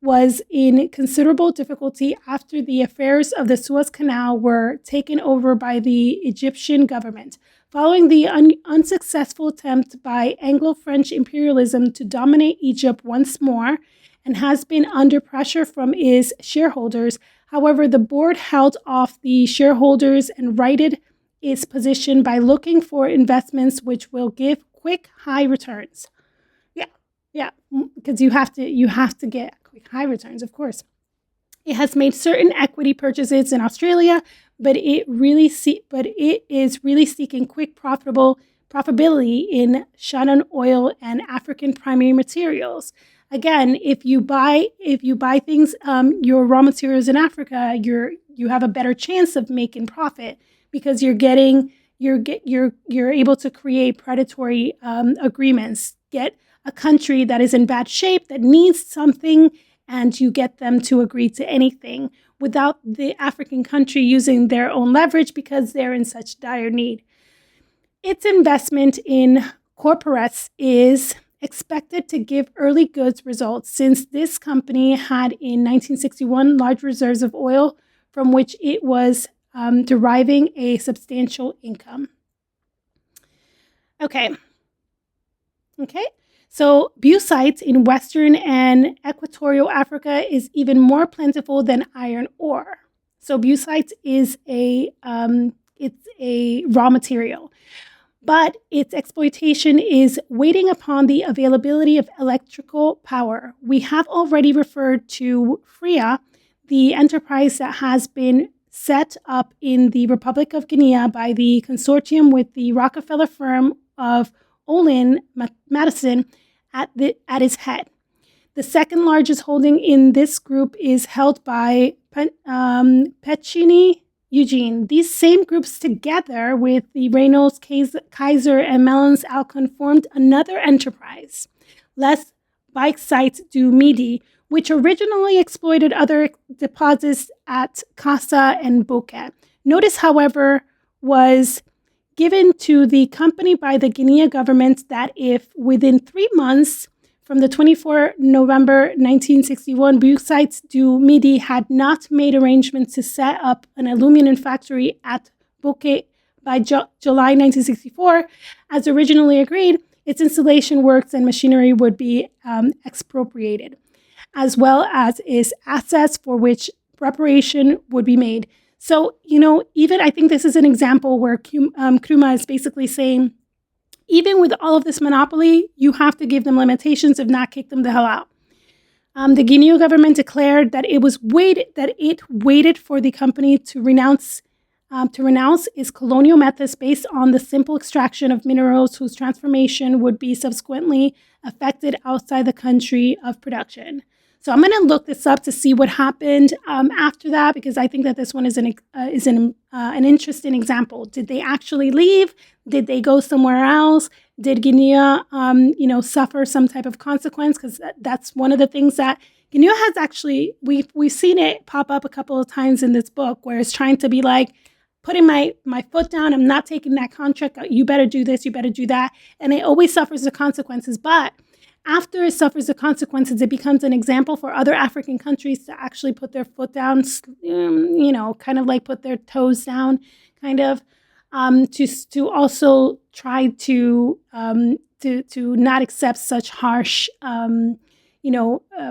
was in considerable difficulty after the affairs of the Suez Canal were taken over by the Egyptian government. Following the unsuccessful attempt by Anglo-French imperialism to dominate Egypt once more and has been under pressure from its shareholders, however, the board held off the shareholders and righted its position by looking for investments which will give quick, high returns. Yeah, because you have to get high returns, of course. It has made certain equity purchases in Australia, but it is really seeking quick profitability in Shannon oil and African primary materials. Again, if you buy things, your raw materials in Africa, you have a better chance of making profit because you're able to create predatory agreements. Get a country that is in bad shape, that needs something, and you get them to agree to anything without the African country using their own leverage because they're in such dire need. Its investment in corporates is expected to give early goods results since this company had in 1961 large reserves of oil from which it was deriving a substantial income. Okay. Okay, so bauxite in Western and Equatorial Africa is even more plentiful than iron ore. So bauxite is it's a raw material, but its exploitation is waiting upon the availability of electrical power. We have already referred to FREA, the enterprise that has been set up in the Republic of Guinea by the consortium with the Rockefeller firm of Olin Madison at its head. The second largest holding in this group is held by Pecini Eugene. These same groups, together with the Reynolds, Kaiser, and Mellons Alcon, formed another enterprise, Les Bauxites du Midi, which originally exploited other deposits at Casa and Bouquet. Notice, however, was given to the company by the Guinea government that if within 3 months from the 24 November 1961, Bauxites du Midi had not made arrangements to set up an aluminum factory at Bouquet by July 1964, as originally agreed, its installation works and machinery would be expropriated, as well as its assets for which reparation would be made. So, even I think this is an example where Nkrumah is basically saying, even with all of this monopoly, you have to give them limitations, if not kick them the hell out. The Guinea government declared that it waited for the company to renounce its colonial methods based on the simple extraction of minerals whose transformation would be subsequently affected outside the country of production. So I'm going to look this up to see what happened after that, because I think that this one is an interesting example. Did they actually leave? Did they go somewhere else? Did Guinea, suffer some type of consequence? Because that's one of the things that Guinea has actually, we've seen it pop up a couple of times in this book, where it's trying to be like, putting my foot down, I'm not taking that contract. You better do this, you better do that. And it always suffers the consequences. But after it suffers the consequences, it becomes an example for other African countries to actually put their foot down, kind of like put their toes down, kind of, to also try to not accept such harsh,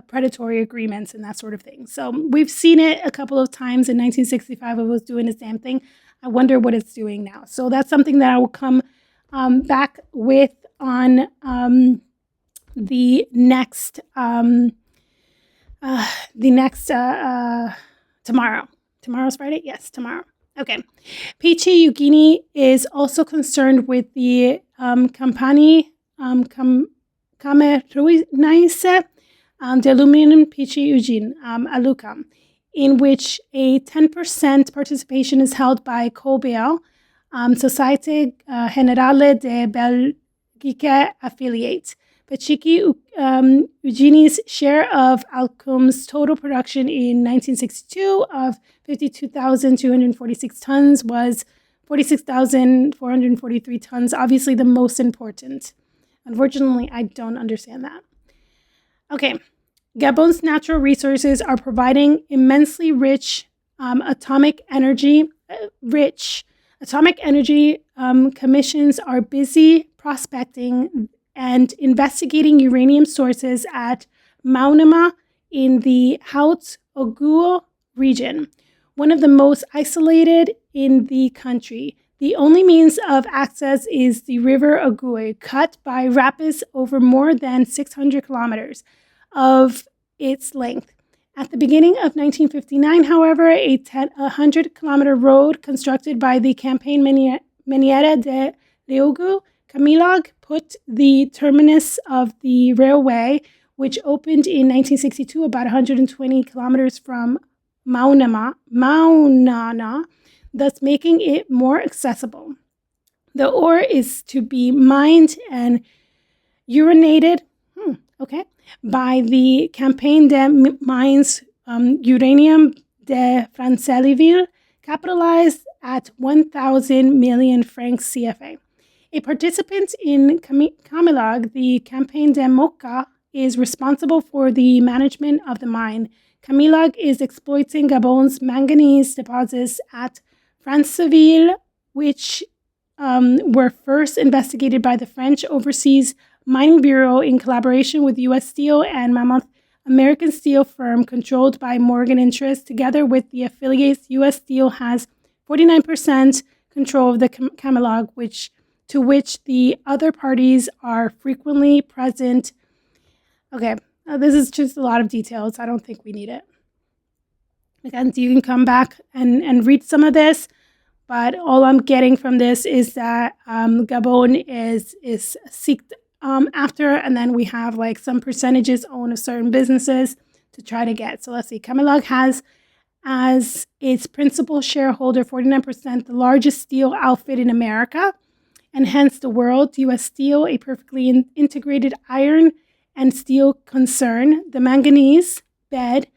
predatory agreements and that sort of thing. So we've seen it a couple of times. In 1965, it was doing the same thing. I wonder what it's doing now. So that's something that I will come back with on the next tomorrow. Tomorrow's Friday? Yes, tomorrow. Okay. Pichi Yugini is also concerned with the Campani Kameruinaise de Aluminum Pichi Eugene Alucam, in which a 10% participation is held by Cobel, Societe Generale de Belgique Affiliate. Pachiki Eugeni's share of Alcum's total production in 1962 of 52,246 tons was 46,443 tons, obviously the most important. Unfortunately, I don't understand that. Okay, Gabon's natural resources are providing immensely rich atomic energy. Commissions are busy prospecting and investigating uranium sources at Maunama in the Haut-Ogooué region, one of the most isolated in the country. The only means of access is the river Ogooué, cut by rapids over more than 600 kilometers of its length. At the beginning of 1959, however, a 100-kilometer road constructed by the Campagne Minière de Léogu, Camilog, put the terminus of the railway, which opened in 1962 about 120 kilometers from Maunana, thus making it more accessible. The ore is to be mined and urinated by the Campagne des Mines Uranium de Franceville, capitalized at 1,000 million francs CFA. A participant in Camilog, the Campagne de Moka, is responsible for the management of the mine. Camilog is exploiting Gabon's manganese deposits at Franceville, which were first investigated by the French Overseas Mining Bureau in collaboration with U.S. Steel and Mammoth American steel firm controlled by Morgan Interests. Together with the affiliates, U.S. Steel has 49% control of the Camelog, to which the other parties are frequently present. Okay, this is just a lot of details. I don't think we need it. Again, you can come back and read some of this, but all I'm getting from this is that Gabon is seeked after, and then we have like some percentages owned of certain businesses to try to get. So let's see, Camelog has as its principal shareholder 49% the largest steel outfit in America, and hence the world. U.S. Steel, a perfectly integrated iron and steel concern. The manganese bed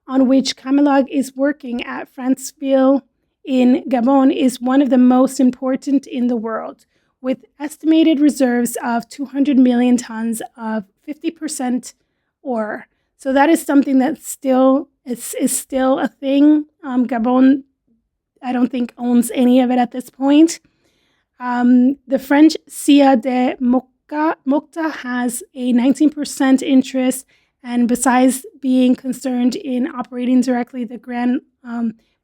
on which Camelog is working at Franceville in Gabon is one of the most important in the world, with estimated reserves of 200 million tons of 50% ore. So that is something that still is still a thing. Gabon, I don't think, owns any of it at this point. The French Cia de Mocta has a 19% interest, and besides being concerned in operating directly the Grand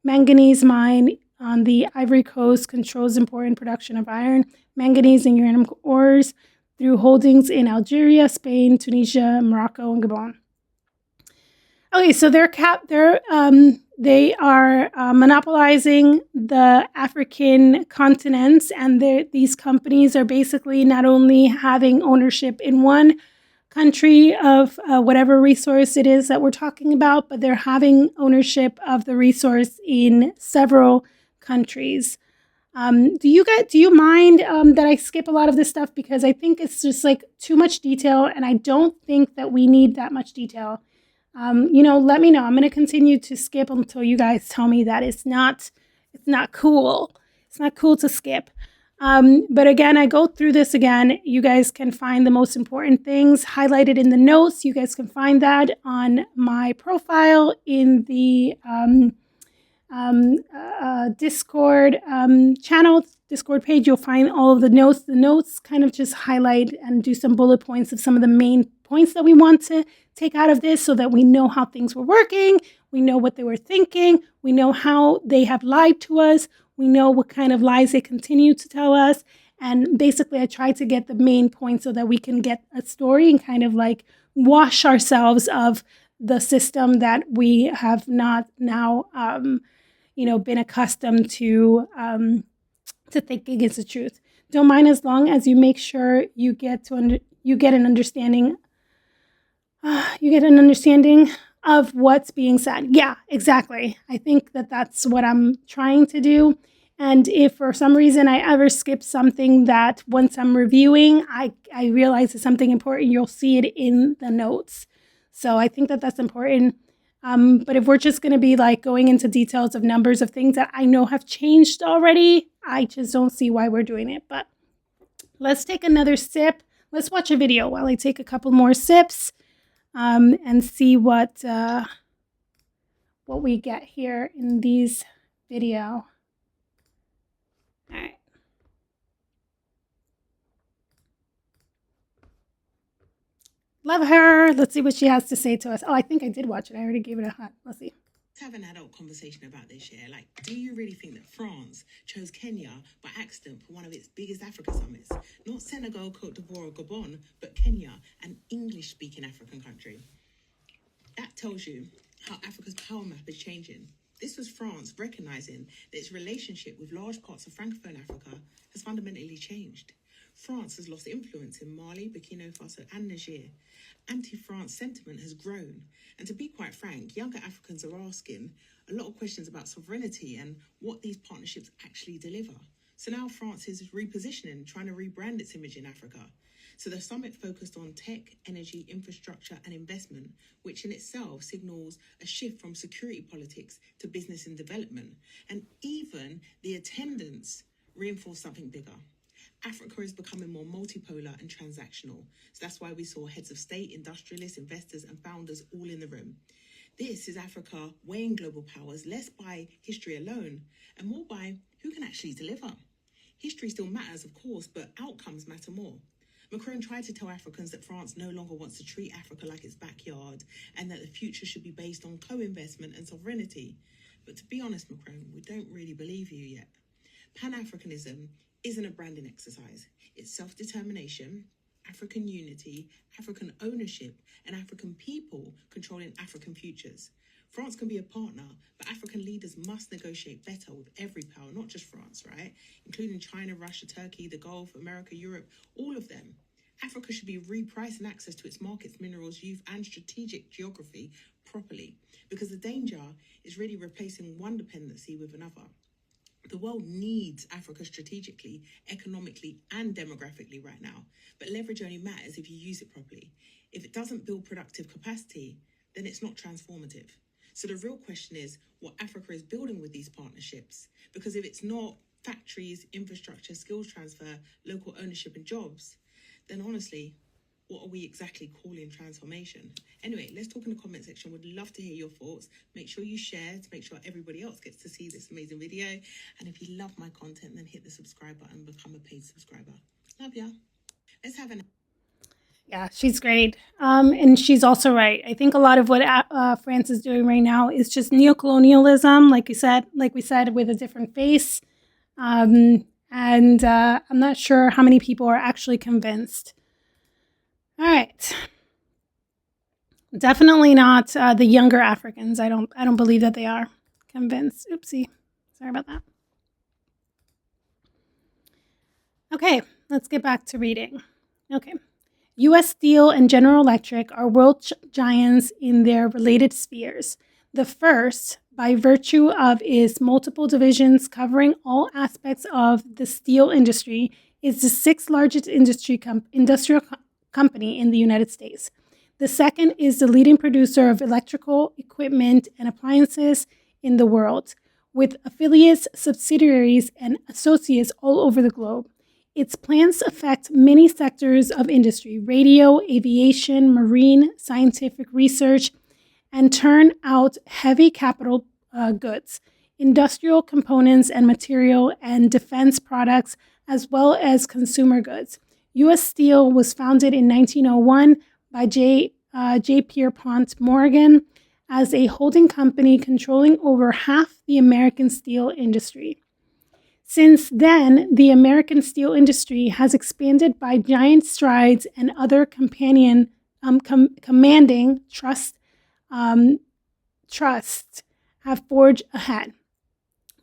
Manganese mine on the Ivory Coast, controls important production of iron, manganese, and uranium ores through holdings in Algeria, Spain, Tunisia, Morocco, and Gabon. Okay, so they are monopolizing the African continents, and these companies are basically not only having ownership in one country of whatever resource it is that we're talking about, but they're having ownership of the resource in several countries. Do you mind that I skip a lot of this stuff, because I think it's just like too much detail, and I don't think that we need that much detail. Let me know. I'm going to continue to skip until you guys tell me that it's not cool. It's not cool to skip. But again, I go through this again. You guys can find the most important things highlighted in the notes. You guys can find that on my profile in the Discord channel, Discord page. You'll find all of the notes. The notes kind of just highlight and do some bullet points of some of the main points that we want to take out of this, so that we know how things were working, we know what they were thinking, we know how they have lied to us, we know what kind of lies they continue to tell us. And basically I try to get the main points so that we can get a story and kind of like wash ourselves of the system that we have not now been accustomed to thinking is the truth. Don't mind, as long as you make sure you get an understanding. You get an understanding of what's being said. Yeah, exactly. I think that that's what I'm trying to do. And if for some reason I ever skip something that once I'm reviewing, I realize it's something important, you'll see it in the notes. So I think that that's important. But if we're just going to be like going into details of numbers of things that I know have changed already, I just don't see why we're doing it. But let's take another sip. Let's watch a video while I take a couple more sips. And see what we get here in these video. All right. Love her. Let's see what she has to say to us. Oh, I think I did watch it. I already gave it a hot. Let's see. Have an adult conversation about this year. Like, do you really think that France chose Kenya by accident for one of its biggest Africa summits? Not Senegal, Cote d'Ivoire, or Gabon, but Kenya, an English-speaking African country. That tells you how Africa's power map is changing. This was France recognizing that its relationship with large parts of Francophone Africa has fundamentally changed. France has lost influence in Mali, Burkina Faso, and Niger. Anti-France sentiment has grown. And to be quite frank, younger Africans are asking a lot of questions about sovereignty and what these partnerships actually deliver. So now France is repositioning, trying to rebrand its image in Africa. So the summit focused on tech, energy, infrastructure, and investment, which in itself signals a shift from security politics to business and development. And even the attendance reinforced something bigger. Africa is becoming more multipolar and transactional. So that's why we saw heads of state, industrialists, investors, and founders all in the room. This is Africa weighing global powers less by history alone and more by who can actually deliver. History still matters, of course, but outcomes matter more. Macron tried to tell Africans that France no longer wants to treat Africa like its backyard and that the future should be based on co-investment and sovereignty. But to be honest, Macron, we don't really believe you yet. Pan-Africanism isn't a branding exercise. It's self-determination, African unity, African ownership, and African people controlling African futures. France can be a partner, but African leaders must negotiate better with every power, not just France, right? Including China, Russia, Turkey, the Gulf, America, Europe, all of them. Africa should be repricing access to its markets, minerals, youth, and strategic geography properly, because the danger is really replacing one dependency with another. The world needs Africa strategically, economically, and demographically right now, but leverage only matters if you use it properly. If it doesn't build productive capacity, then it's not transformative. So the real question is what Africa is building with these partnerships, because if it's not factories, infrastructure, skills transfer, local ownership, and jobs, then honestly, what are we exactly calling transformation? Anyway, let's talk in the comment section. Would love to hear your thoughts. Make sure you share to make sure everybody else gets to see this amazing video. And if you love my content, then hit the subscribe button and become a paid subscriber. Love ya. Let's have an... Yeah, she's great. And she's also right. I think a lot of what France is doing right now is just neocolonialism, like we said, with a different face. And I'm not sure how many people are actually convinced. All right. Definitely not the younger Africans. I don't believe that they are convinced. Oopsie. Sorry about that. Okay, let's get back to reading. Okay. U.S. Steel and General Electric are world giants in their related spheres. The first, by virtue of its multiple divisions covering all aspects of the steel industry, is the sixth largest industrial company in the United States. The second is the leading producer of electrical equipment and appliances in the world, with affiliates, subsidiaries, and associates all over the globe. Its plans affect many sectors of industry: radio, aviation, marine, scientific research, and turn out heavy capital goods, industrial components and material, and defense products, as well as consumer goods. U.S. Steel was founded in 1901 by J. Pierpont Morgan as a holding company controlling over half the American steel industry. Since then, the American steel industry has expanded by giant strides, and other commanding trusts have forged ahead.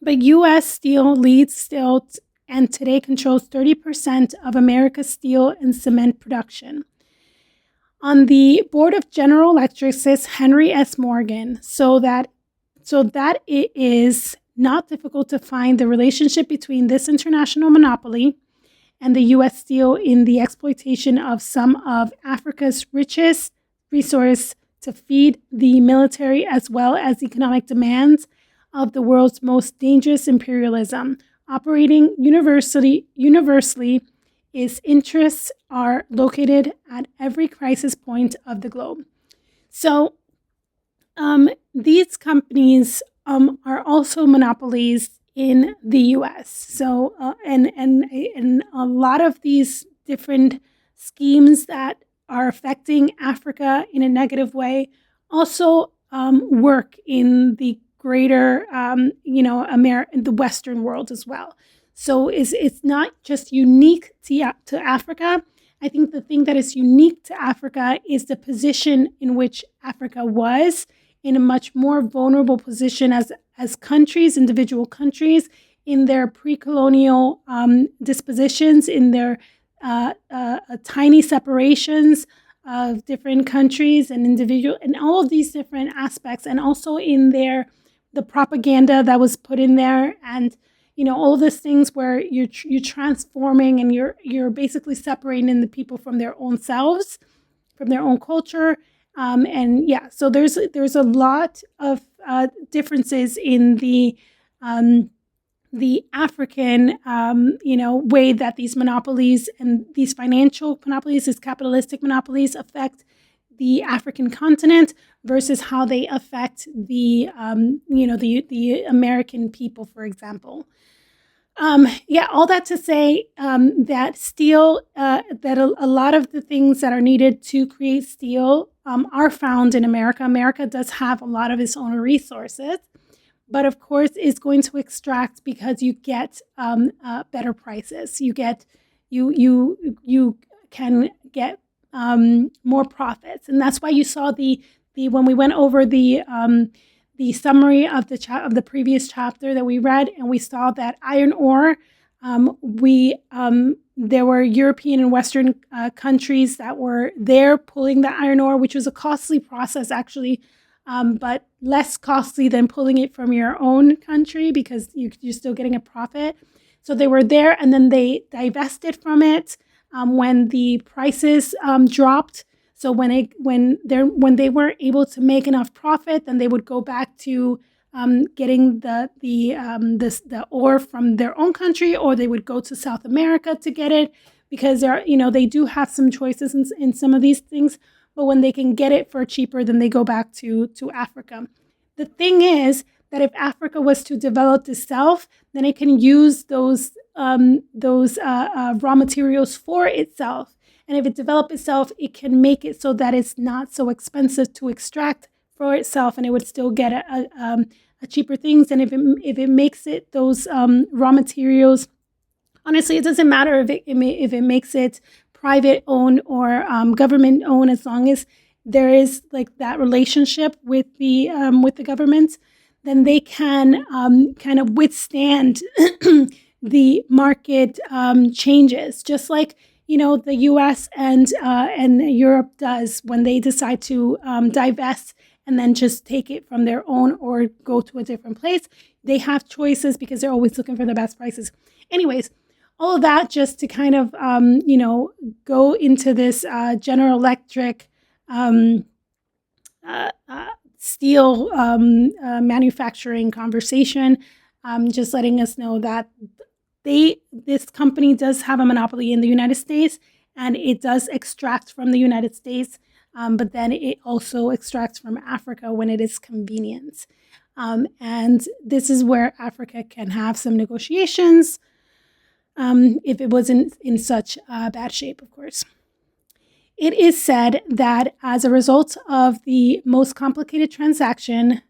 But U.S. Steel leads still and today controls 30% of America's steel and cement production. On the board of General Electric sits Henry S. Morgan, so that it is not difficult to find the relationship between this international monopoly and the U.S. Steel in the exploitation of some of Africa's richest resources to feed the military as well as economic demands of the world's most dangerous imperialism. Operating universally, its interests are located at every crisis point of the globe. So these companies are also monopolies in the U.S. So and a lot of these different schemes that are affecting Africa in a negative way also work in the greater the Western world as well. So it's not just unique to Africa. I think the thing that is unique to Africa is the position in which Africa was in a much more vulnerable position as countries, individual countries, in their pre-colonial dispositions, in their tiny separations of different countries and individual, and all of these different aspects, and also in the propaganda that was put in there, and all of these things where you're transforming and you're basically separating the people from their own selves, from their own culture. So there's a lot of differences in the African way that these monopolies and these financial monopolies, these capitalistic monopolies, affect the African continent versus how they affect the American people, for example. Yeah, all that to say that steel, that a lot of the things that are needed to create steel are found in America. America does have a lot of its own resources, but of course, it's going to extract because you get better prices. You can get more profits, and that's why you saw the when we went over the summary of the previous chapter that we read, and we saw that iron ore, there were European and Western countries that were there pulling the iron ore, which was a costly process actually, but less costly than pulling it from your own country because you're still getting a profit. So they were there, and then they divested from it when the prices dropped. So when they weren't able to make enough profit, then they would go back to getting the ore from their own country, or they would go to South America to get it because they do have some choices in some of these things. But when they can get it for cheaper, then they go back to Africa. The thing is that if Africa was to develop itself, then it can use those raw materials for itself. And if it develops itself, it can make it so that it's not so expensive to extract for itself, and it would still get a cheaper things. And if it makes it those raw materials, honestly, it doesn't matter if it makes it private owned or government owned, as long as there is like that relationship with the government, then they can kind of withstand the market changes, just like the U.S. and Europe does when they decide to divest and then just take it from their own or go to a different place. They have choices because they're always looking for the best prices. Anyways, all of that just to kind of go into this General Electric steel manufacturing conversation, just letting us know that this company does have a monopoly in the United States, and it does extract from the United States, but then it also extracts from Africa when it is convenient. And this is where Africa can have some negotiations if it wasn't in such bad shape, of course. It is said that as a result of the most complicated transaction,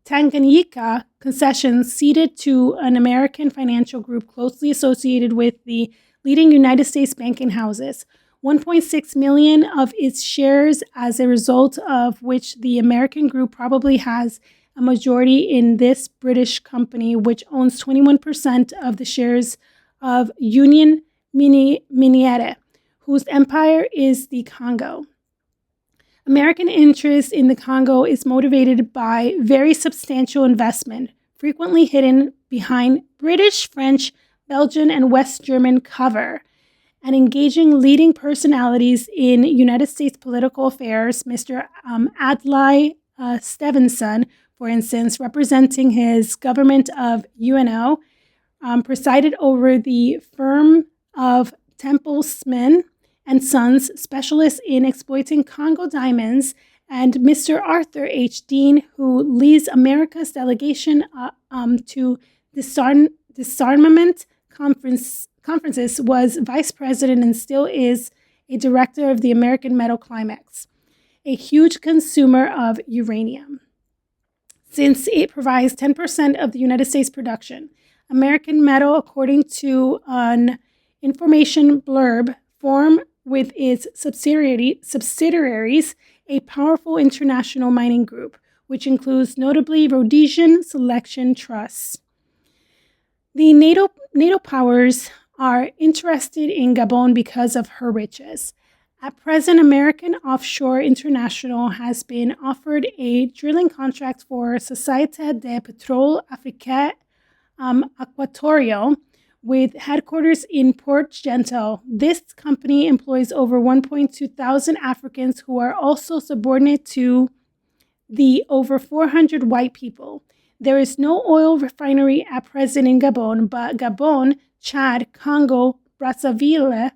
Tanganyika concessions ceded to an American financial group closely associated with the leading United States banking houses, 1.6 million of its shares, as a result of which the American group probably has a majority in this British company, which owns 21% of the shares of Union Miniere, whose empire is the Congo. American interest in the Congo is motivated by very substantial investment, frequently hidden behind British, French, Belgian, and West German cover, and engaging leading personalities in United States political affairs. Mr. Adlai Stevenson, for instance, representing his government of UNO, presided over the firm of Templesman and Sons, specialists in exploiting Congo diamonds, and Mr. Arthur H. Dean, who leads America's delegation to disarmament conferences, was vice president and still is a director of the American Metal Climax, a huge consumer of uranium. Since it provides 10% of the United States production, American Metal, according to an information blurb, form with its subsidiaries a powerful international mining group, which includes notably Rhodesian Selection Trusts. The NATO powers are interested in Gabon because of her riches. At present, American Offshore International has been offered a drilling contract for Société de Pétrole Africaine Equatorial, with headquarters in Port Gentil. This company employs over 1.2 thousand Africans who are also subordinate to the over 400 white people. There is no oil refinery at present in Gabon, but Gabon, Chad, Congo, Brazzaville,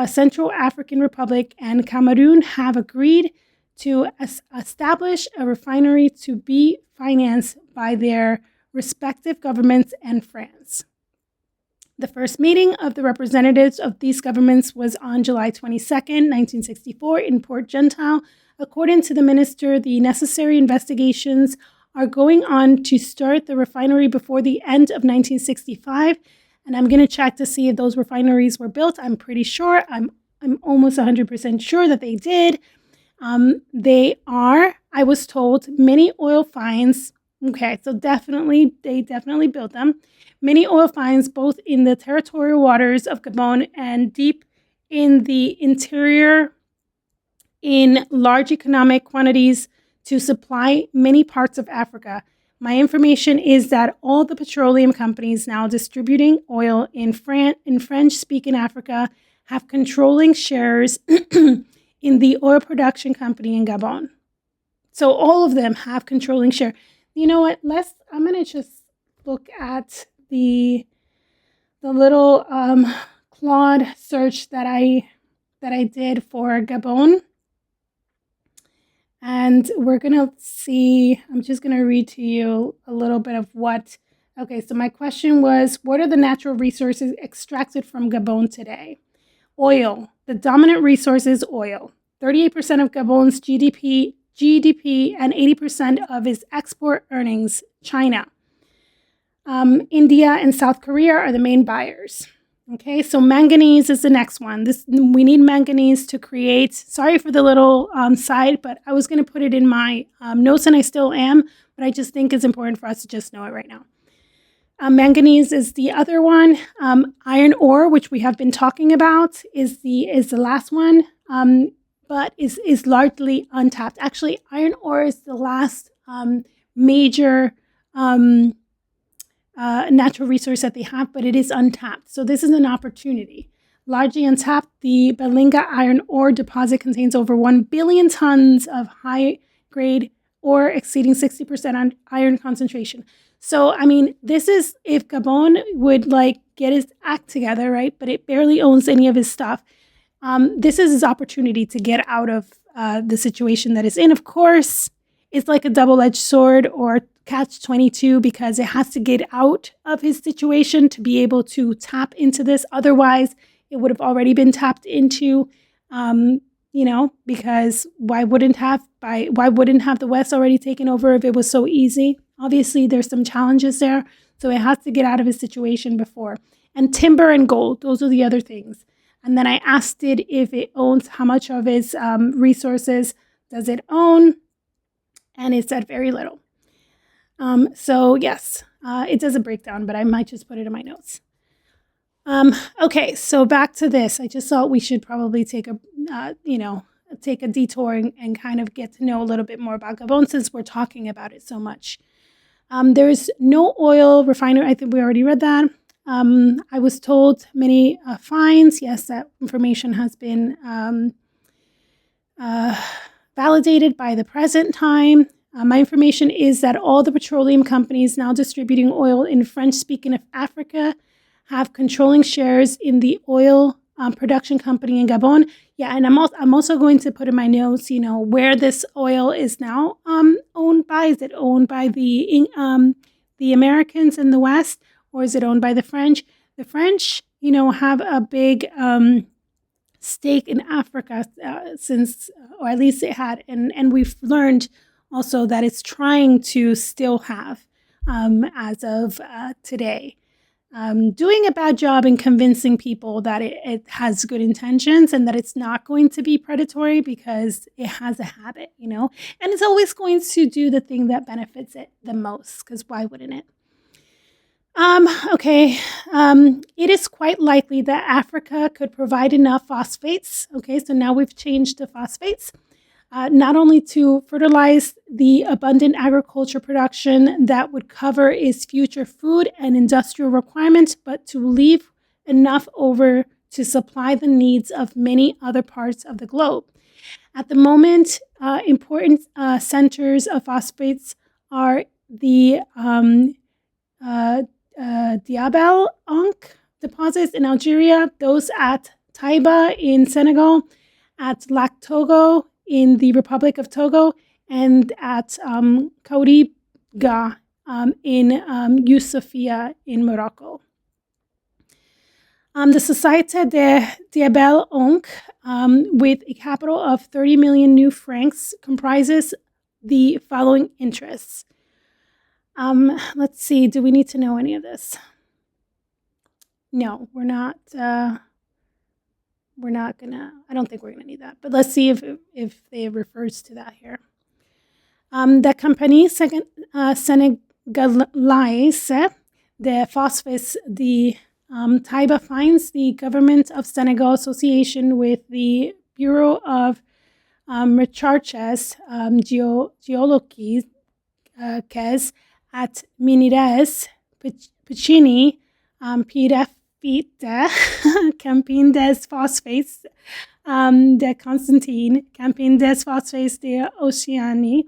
Central African Republic, and Cameroon have agreed to establish a refinery to be financed by their respective governments and France. The first meeting of the representatives of these governments was on July 22nd, 1964 in Port Gentil. According to the minister, the necessary investigations are going on to start the refinery before the end of 1965. And I'm going to check to see if those refineries were built. I'm pretty sure. I'm almost 100% sure that they did. They are, I was told, many oil finds. Okay, so they definitely built them. Many oil finds both in the territorial waters of Gabon and deep in the interior in large economic quantities to supply many parts of Africa. My information is that all the petroleum companies now distributing oil in French-speaking Africa have controlling shares in the oil production company in Gabon. So all of them have controlling share. You know what? I'm going to just look at the little Claude search that I did for Gabon. And we're going to see, I'm just going to read to you a little bit of what. Okay, so my question was, what are the natural resources extracted from Gabon today? Oil. The dominant resource is oil. 38% of Gabon's GDP and 80% of its export earnings. China. India and South Korea are the main buyers. Okay, so manganese is the next one. We need manganese to create, sorry for the little side, but I was going to put it in my notes and I still am, but I just think it's important for us to just know it right now. Manganese is the other one. Iron ore, which we have been talking about, is the last one, but is largely untapped. Actually, iron ore is the last major natural resource that they have, but it is untapped. So this is an opportunity. Largely untapped, the Belinga iron ore deposit contains over 1 billion tons of high-grade ore exceeding 60% iron concentration. So, I mean, this is if Gabon would get his act together, right? But it barely owns any of his stuff. This is his opportunity to get out of the situation that it's in. Of course, it's like a double-edged sword or catch-22 because it has to get out of his situation to be able to tap into this. Otherwise, it would have already been tapped into, because why wouldn't have the West already taken over if it was so easy? Obviously, there's some challenges there, so it has to get out of his situation before. And timber and gold, those are the other things. And then I asked it if it owns, how much of its resources does it own? And it said very little. So yes, it does a breakdown, but I might just put it in my notes. Okay, so back to this. I just thought we should probably take a detour and kind of get to know a little bit more about Gabon since we're talking about it so much. There's no oil refinery. I think we already read that. I was told many fines. Yes, that information has been validated by the present time. My information is that all the petroleum companies now distributing oil in French-speaking Africa have controlling shares in the oil production company in Gabon. Yeah, and I'm also going to put in my notes, where this oil is now owned by. Is it owned by the Americans in the West, or is it owned by the French? The French, have a big stake in Africa since, or at least it had, and we've learned also that it's trying to still have as of today. Doing a bad job in convincing people that it has good intentions and that it's not going to be predatory because it has a habit, and it's always going to do the thing that benefits it the most, because why wouldn't it? Okay. It is quite likely that Africa could provide enough phosphates. Okay, so now we've changed to phosphates. Not only to fertilize the abundant agriculture production that would cover its future food and industrial requirements, but to leave enough over to supply the needs of many other parts of the globe. At the moment, important centers of phosphates are the Diabel Ankh deposits in Algeria, those at Taiba in Senegal, at Lac Togo in the Republic of Togo, and at Kauriga in Yusufia in Morocco. The Société de Belle Oncle, with a capital of 30 million new francs, comprises the following interests. Let's see, do we need to know any of this? No, we're not gonna, I don't think we're gonna need that, but let's see if it refers to that here. The Compagnie Sénégalaise de Phosphates de Taiba finds the Government of Senegal association with the Bureau of Recherches Geologiques at Minières Piccini Pirafita Campine des Phosphates de Constantine, Campine des Phosphates de Oceanie,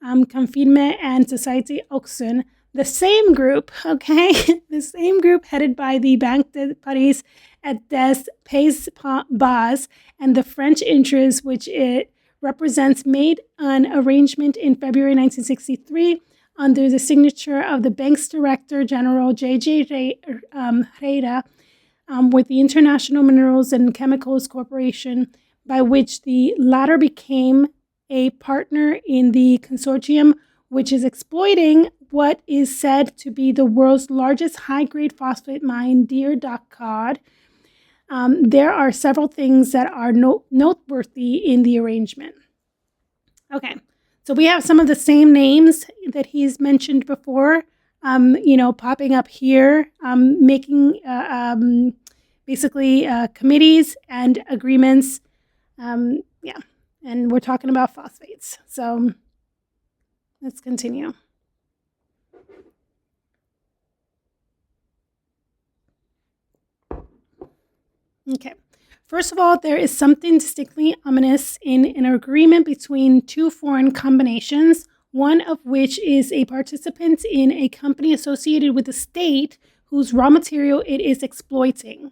Confirme and Société Auxin, the same group, okay, the same group headed by the Banque de Paris et des Pays Bas and the French interests which it represents, made an arrangement in February 1963 under the signature of the bank's Director General J.J. Reira with the International Minerals and Chemicals Corporation, by which the latter became a partner in the consortium, which is exploiting what is said to be the world's largest high-grade phosphate mine, Deir Dakhad. There are several things that are noteworthy in the arrangement. Okay, so we have some of the same names that he's mentioned before, popping up here, making basically committees and agreements. And we're talking about phosphates. So let's continue. Okay. First of all, there is something distinctly ominous in an agreement between two foreign combinations, one of which is a participant in a company associated with the state whose raw material it is exploiting.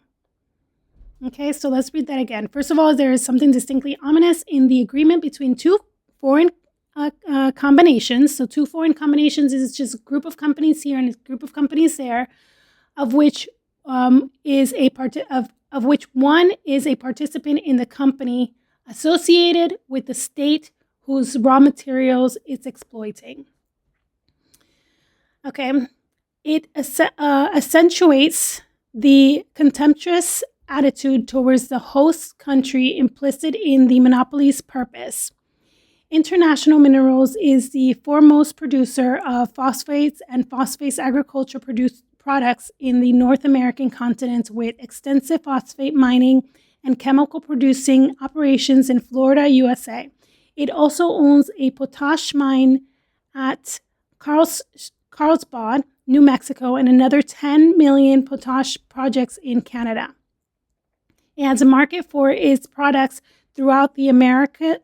Okay, so let's read that again. First of all, there is something distinctly ominous in the agreement between two foreign combinations. So two foreign combinations is just a group of companies here and a group of companies there, of which of which one is a participant in the company associated with the state whose raw materials it's exploiting. Okay, it accentuates the contemptuous attitude towards the host country implicit in the monopoly's purpose. International Minerals is the foremost producer of phosphates and phosphates agriculture products in the North American continent, with extensive phosphate mining and chemical producing operations in Florida, USA. It also owns a potash mine at Carlsbad, New Mexico, and another 10 million potash projects in Canada. It has a market for its products throughout the Americas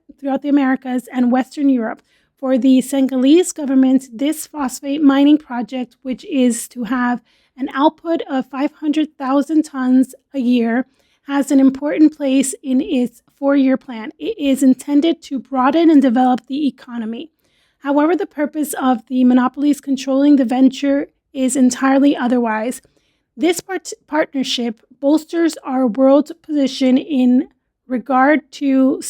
and Western Europe. For the Senegalese government, this phosphate mining project, which is to have an output of 500,000 tons a year, has an important place in its 4-year plan. It is intended to broaden and develop the economy. However, the purpose of the monopolies controlling the venture is entirely otherwise. This partnership bolsters our world position in regard to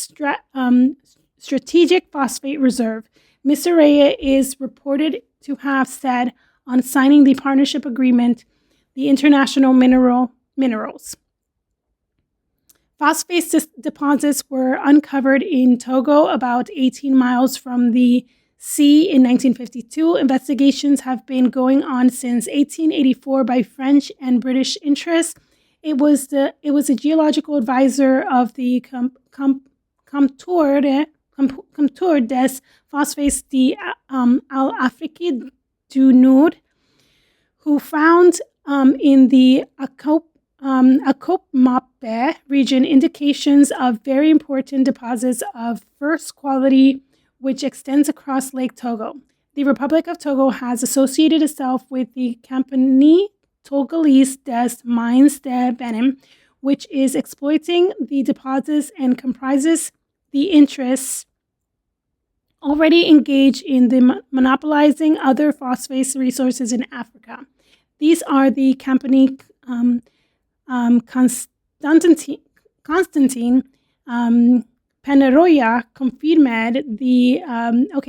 strategic phosphate reserve. Mr. Rea is reported to have said on signing the partnership agreement, the international minerals. Phosphate deposits were uncovered in Togo, about 18 miles from the sea, in 1952. Investigations have been going on since 1884 by French and British interests. It was a geological advisor of the Comptoir des Phosphates d'Afrique du Nord, who found in the Akopmape region indications of very important deposits of first quality, which extends across Lake Togo. The Republic of Togo has associated itself with the Compagnie Togolese des Mines de Benin, which is exploiting the deposits and comprises the interests already engaged in the monopolizing other phosphate resources in Africa. These are the company Constantine Peneroya, Confirmed,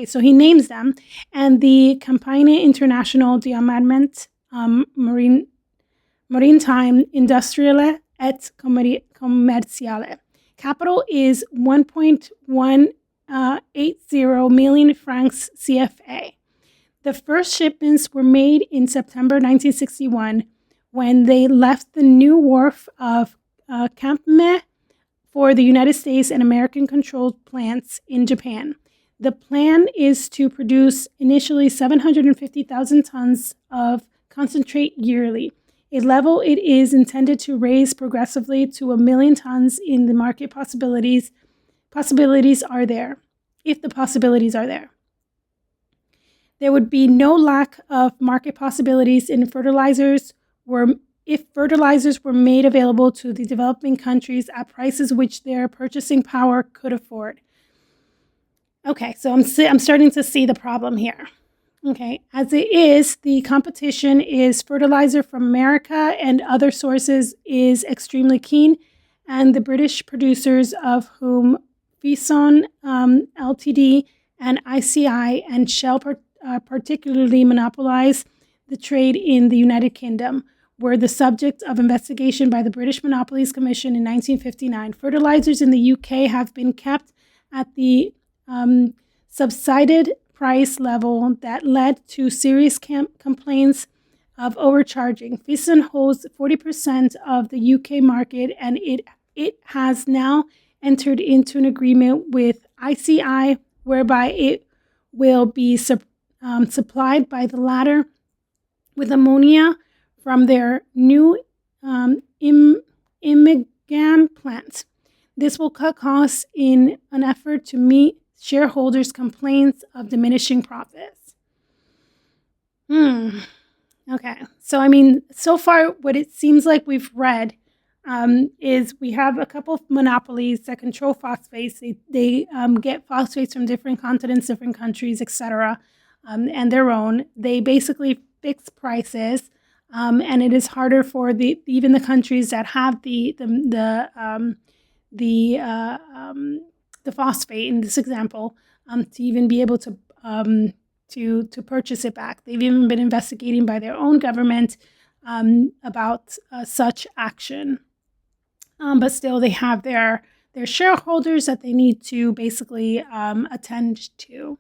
so he names them, and the Campagne Internationale d'Armement Maritime Industrielle et Commerciale. Capital is 1.180 million francs CFA. The first shipments were made in September 1961 when they left the new wharf of Kwame for the United States and American-controlled plants in Japan. The plan is to produce initially 750,000 tons of concentrate yearly, a level it is intended to raise progressively to 1 million tons in the market possibilities are there, if the possibilities are there. There would be no lack of market possibilities in if fertilizers were made available to the developing countries at prices which their purchasing power could afford. Okay, so I'm starting to see the problem here. Okay, as it is, the competition is fertilizer from America and other sources is extremely keen, and the British producers, of whom Fison Ltd. And ICI and Shell particularly monopolize the trade in the United Kingdom, were the subject of investigation by the British Monopolies Commission in 1959. Fertilizers in the UK have been kept at the subsided price level that led to serious complaints of overcharging. Fison holds 40% of the UK market, and it has now entered into an agreement with ICI whereby it will be supplied by the latter with ammonia from their new Imigam plant. This will cut costs in an effort to meet shareholders' complaints of diminishing profits. Okay, so so far what it seems like we've read is we have a couple of monopolies that control phosphates. They get phosphates from different continents, different countries, etc., and their own. They basically fix prices. And it is harder for even the countries that have the phosphate in this example to even be able to purchase it back. They've even been investigating by their own government about such action, but still they have their shareholders that they need to basically attend to.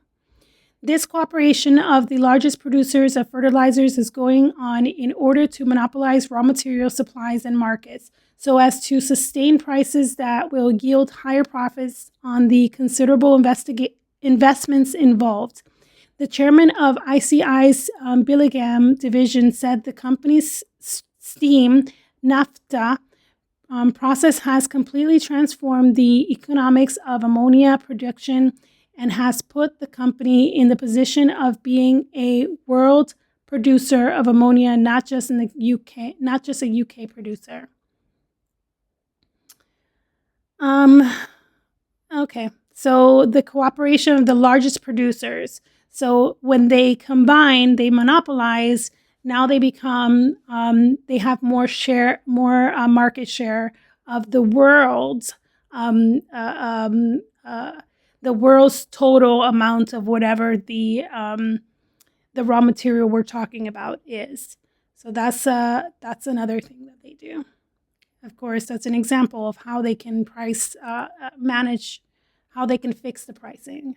This cooperation of the largest producers of fertilizers is going on in order to monopolize raw material supplies and markets, so as to sustain prices that will yield higher profits on the considerable investments involved. The chairman of ICI's Billigam division said the company's steam naphtha process has completely transformed the economics of ammonia production and has put the company in the position of being a world producer of ammonia, not just a UK producer. Okay, so the cooperation of the largest producers. So when they combine, they monopolize. Now they become, they have more market share of the world's total amount of whatever the raw material we're talking about is. So that's another thing that they do. Of course, that's an example of how they can manage, how they can fix the pricing.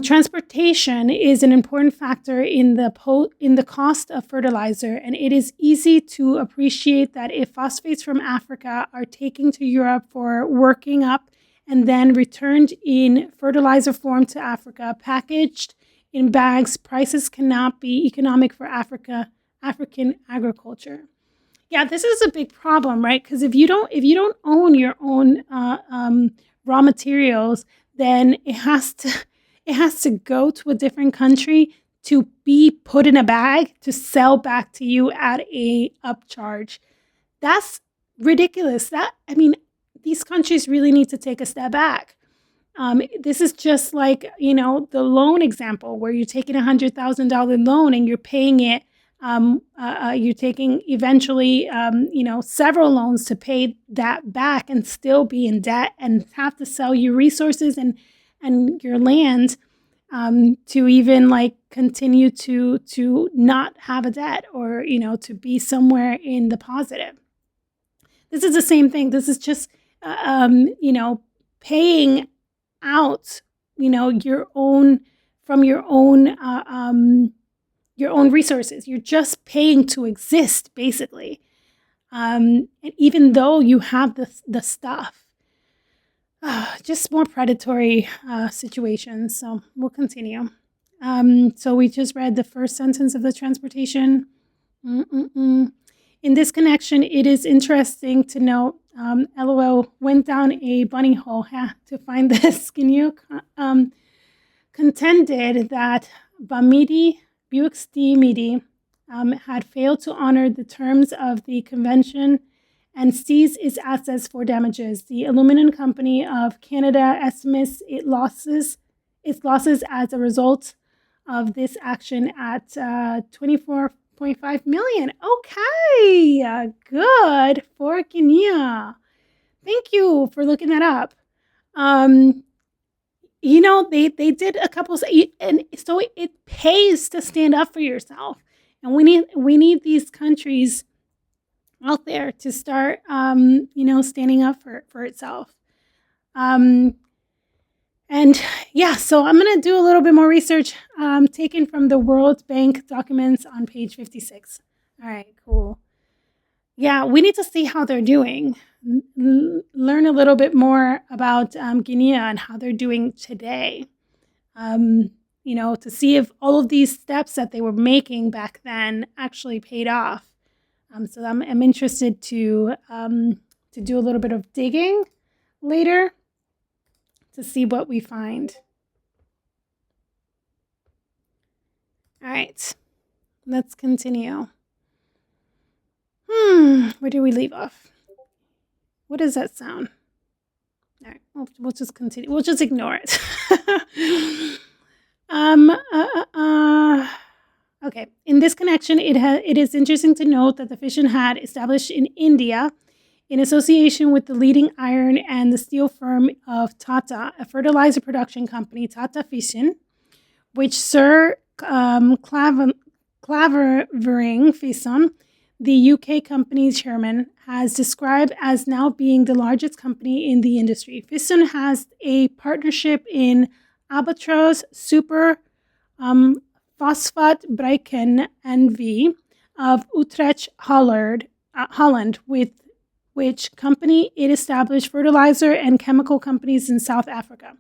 Transportation is an important factor in the cost of fertilizer, and it is easy to appreciate that if phosphates from Africa are taken to Europe for working up and then returned in fertilizer form to Africa, packaged in bags, prices cannot be economic for African agriculture. Yeah, this is a big problem, right? Because if you don't own your own raw materials, then it has to go to a different country to be put in a bag to sell back to you at a upcharge. That's ridiculous. These countries really need to take a step back. This is just like, the loan example where you're taking $100,000 loan and you're paying it. You're taking eventually, several loans to pay that back and still be in debt and have to sell your resources and your land to even like continue to not have a debt or, to be somewhere in the positive. This is the same thing. This is just, paying out, your own from your own resources. You're just paying to exist, basically. And even though you have the stuff, just more predatory situations. So we'll continue. So we just read the first sentence of the transportation. In this connection, it is interesting to note, LOL went down a bunny hole to find this. Can you contended that Bamidi Buxtehude had failed to honor the terms of the convention and seized its assets for damages. The Aluminum Company of Canada estimates its losses as a result of this action at $24.5 million. Okay, good for Kenya. Thank you for looking that up. They did a couple, and so it pays to stand up for yourself, and we need these countries out there to start, standing up for itself. And yeah, so I'm going to do a little bit more research taken from the World Bank documents on page 56. All right, cool. Yeah, we need to see how they're doing. Learn a little bit more about Guinea and how they're doing today. To see if all of these steps that they were making back then actually paid off. So I'm interested to do a little bit of digging later to see what we find. All right, let's continue. Where do we leave off? What does that sound? All right, we'll just continue. We'll just ignore it. Okay. In this connection, it is interesting to note that the fission had established in India in association with the leading iron and the steel firm of Tata, a fertilizer production company, Tata Fission, which Sir Clavering Fisson, the UK company's chairman, has described as now being the largest company in the industry. Fisson has a partnership in Albatross Super Phosphate Bryken NV of Utrecht, Holland, with which company it established fertilizer and chemical companies in South Africa.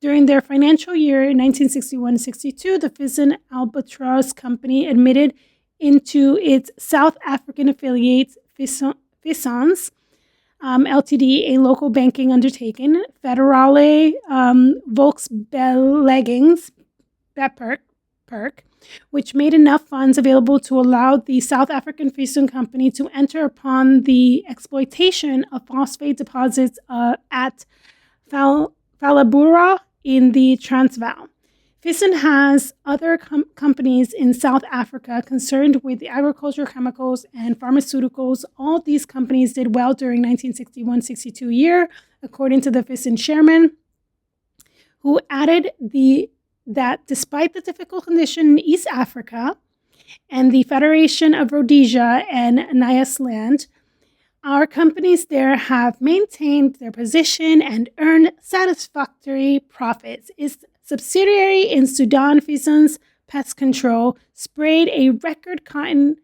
During their financial year 1961-62, the Fisson Albatross Company admitted into its South African affiliate, Fissons Ltd., a local banking undertaking, Federale Volksbeleggings, Perk, which made enough funds available to allow the South African Fission Company to enter upon the exploitation of phosphate deposits at Phalaborwa in the Transvaal. Fisson has other companies in South Africa concerned with the agriculture, chemicals, and pharmaceuticals. All these companies did well during 1961-62 year, according to the Fisson chairman, who added that despite the difficult condition in East Africa and the Federation of Rhodesia and Nyasaland, our companies there have maintained their position and earned satisfactory profits. Its subsidiary in Sudan, Fisson's Pest Control, sprayed a record cotton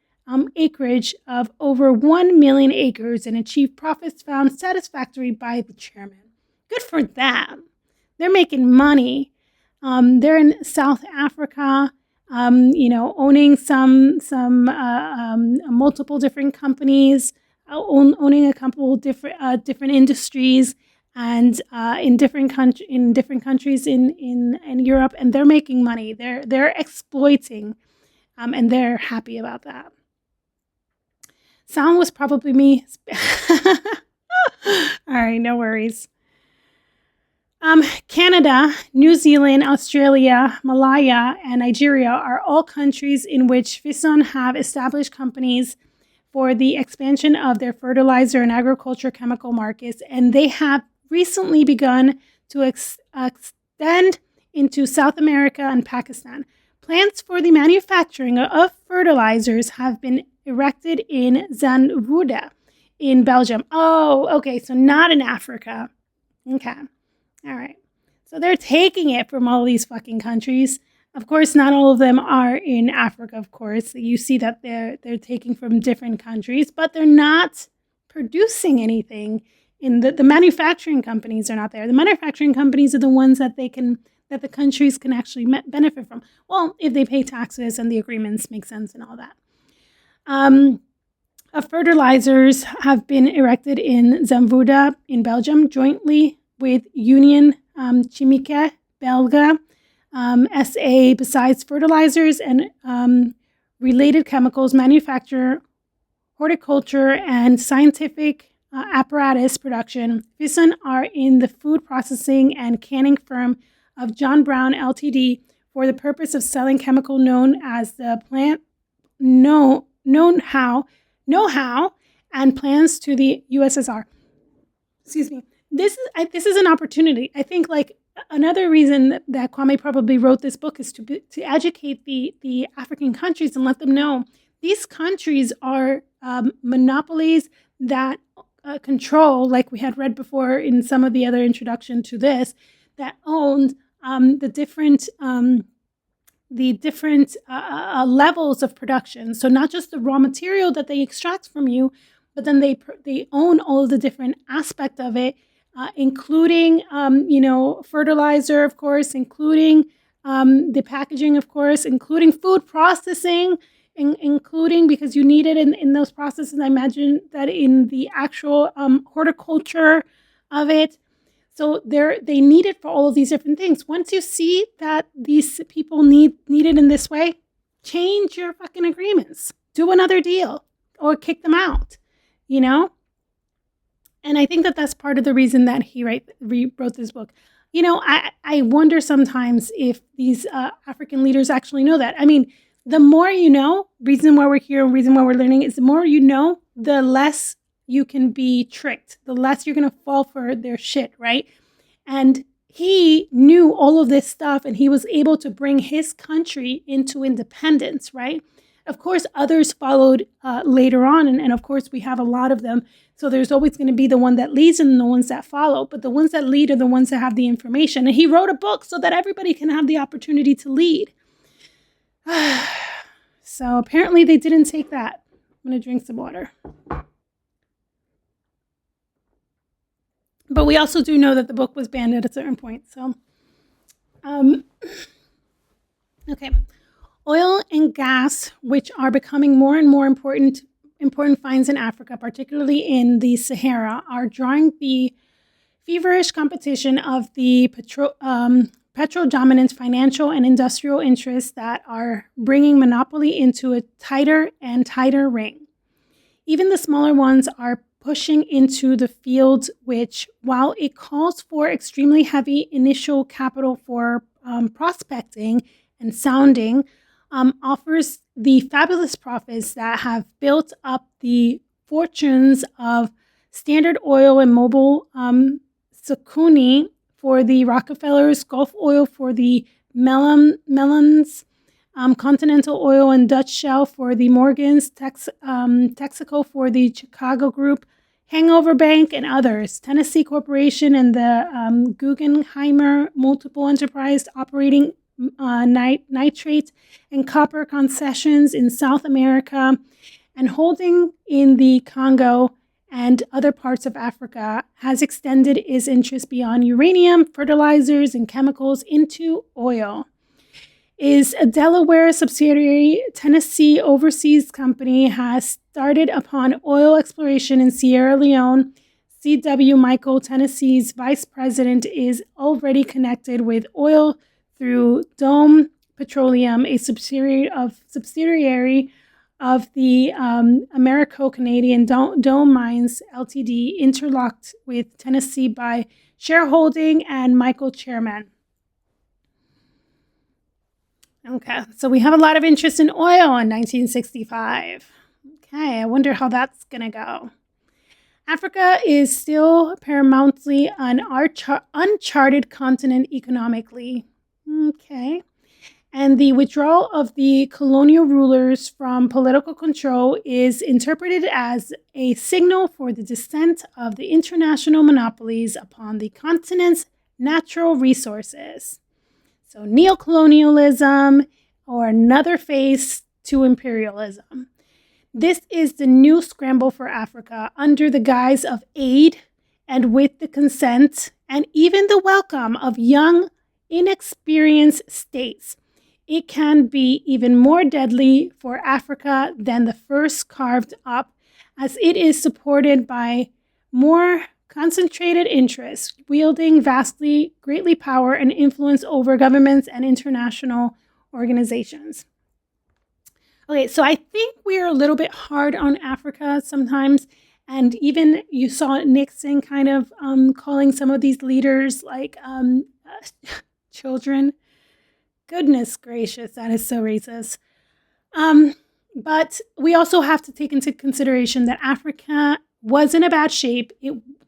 acreage of over 1 million acres and achieved profits found satisfactory by the chairman. Good for them. They're making money. They're in South Africa, owning some multiple different companies, owning a couple different industries, and in different countries in Europe, and they're making money. They're exploiting, and they're happy about that. Sound was probably me. All right, no worries. Canada, New Zealand, Australia, Malaya, and Nigeria are all countries in which FISON have established companies for the expansion of their fertilizer and agriculture chemical markets, and they have recently begun to extend into South America and Pakistan. Plants for the manufacturing of fertilizers have been erected in Zandvoorde in Belgium. Oh, okay, so not in Africa. Okay. All right. So they're taking it from all these fucking countries. Of course, not all of them are in Africa, of course. You see that they're taking from different countries, but they're not producing anything in the manufacturing companies are not there. The manufacturing companies are the ones that the countries can actually benefit from. Well, if they pay taxes and the agreements make sense and all that. Fertilizers have been erected in Zandvoorde in Belgium jointly with Union Chimique Belga SA. Besides fertilizers and related chemicals, manufacture, horticulture, and scientific apparatus production. FISON are in the food processing and canning firm of John Brown Ltd. for the purpose of selling chemical known as the plant know-how and plans to the USSR. Excuse me. This is an opportunity. I think like another reason that Kwame probably wrote this book is to educate the African countries and let them know these countries are monopolies that control, like we had read before in some of the other introduction to this, that owned the different levels of production. So not just the raw material that they extract from you, but then they own all of the different aspect of it, including fertilizer, of course, including the packaging, of course, including food processing, including because you need it in those processes. I imagine that in the actual horticulture of it. So they need it for all of these different things. Once you see that these people need it in this way, change your fucking agreements. Do another deal or kick them out, you know? And I think that that's part of the reason that he wrote this book. You know, I wonder sometimes if these African leaders actually know that. I mean, the more you know, reason why we're here, reason why we're learning is the more you know, the less you can be tricked, the less you're going to fall for their shit, right? And he knew all of this stuff and he was able to bring his country into independence, right? Of course, others followed later on. And of course, we have a lot of them. So there's always going to be the one that leads and the ones that follow. But the ones that lead are the ones that have the information. And he wrote a book so that everybody can have the opportunity to lead. So apparently they didn't take that. I'm going to drink some water. But we also do know that the book was banned at a certain point. So, okay. Oil and gas, which are becoming more and more important finds in Africa, particularly in the Sahara, are drawing the feverish competition of the petro-dominant financial and industrial interests that are bringing monopoly into a tighter and tighter ring. Even the smaller ones are pushing into the fields, which, while it calls for extremely heavy initial capital for prospecting and sounding, offers the fabulous profits that have built up the fortunes of Standard Oil and Mobil Sukuni for the Rockefellers, Gulf Oil for the Mellons, Continental Oil and Dutch Shell for the Morgans, Texaco for the Chicago Group, Hangover Bank, and others. Tennessee Corporation and the Guggenheimer Multiple Enterprise operating nitrate and copper concessions in South America and holding in the Congo and other parts of Africa, has extended its interest beyond uranium, fertilizers, and chemicals into oil. Is a Delaware subsidiary, Tennessee Overseas Company, has started upon oil exploration in Sierra Leone. C.W. Michael, Tennessee's vice president, is already connected with oil through Dome Petroleum, a subsidiary of the Americo-Canadian Dome Mines Ltd., interlocked with Tennessee by shareholding, and Michael Chairman. Okay, so we have a lot of interest in oil in 1965. Okay, I wonder how that's going to go. Africa is still paramountly an uncharted continent economically. Okay. And the withdrawal of the colonial rulers from political control is interpreted as a signal for the descent of the international monopolies upon the continent's natural resources. So, neocolonialism, or another face to imperialism. This is the new scramble for Africa under the guise of aid and with the consent and even the welcome of young, inexperienced states. It can be even more deadly for Africa than the first carved up, as it is supported by more concentrated interests, wielding greatly power and influence over governments and international organizations. Okay, so I think we're a little bit hard on Africa sometimes. And even you saw Nixon kind of calling some of these leaders like children. Goodness gracious, that is so racist. But we also have to take into consideration that Africa was in a bad shape.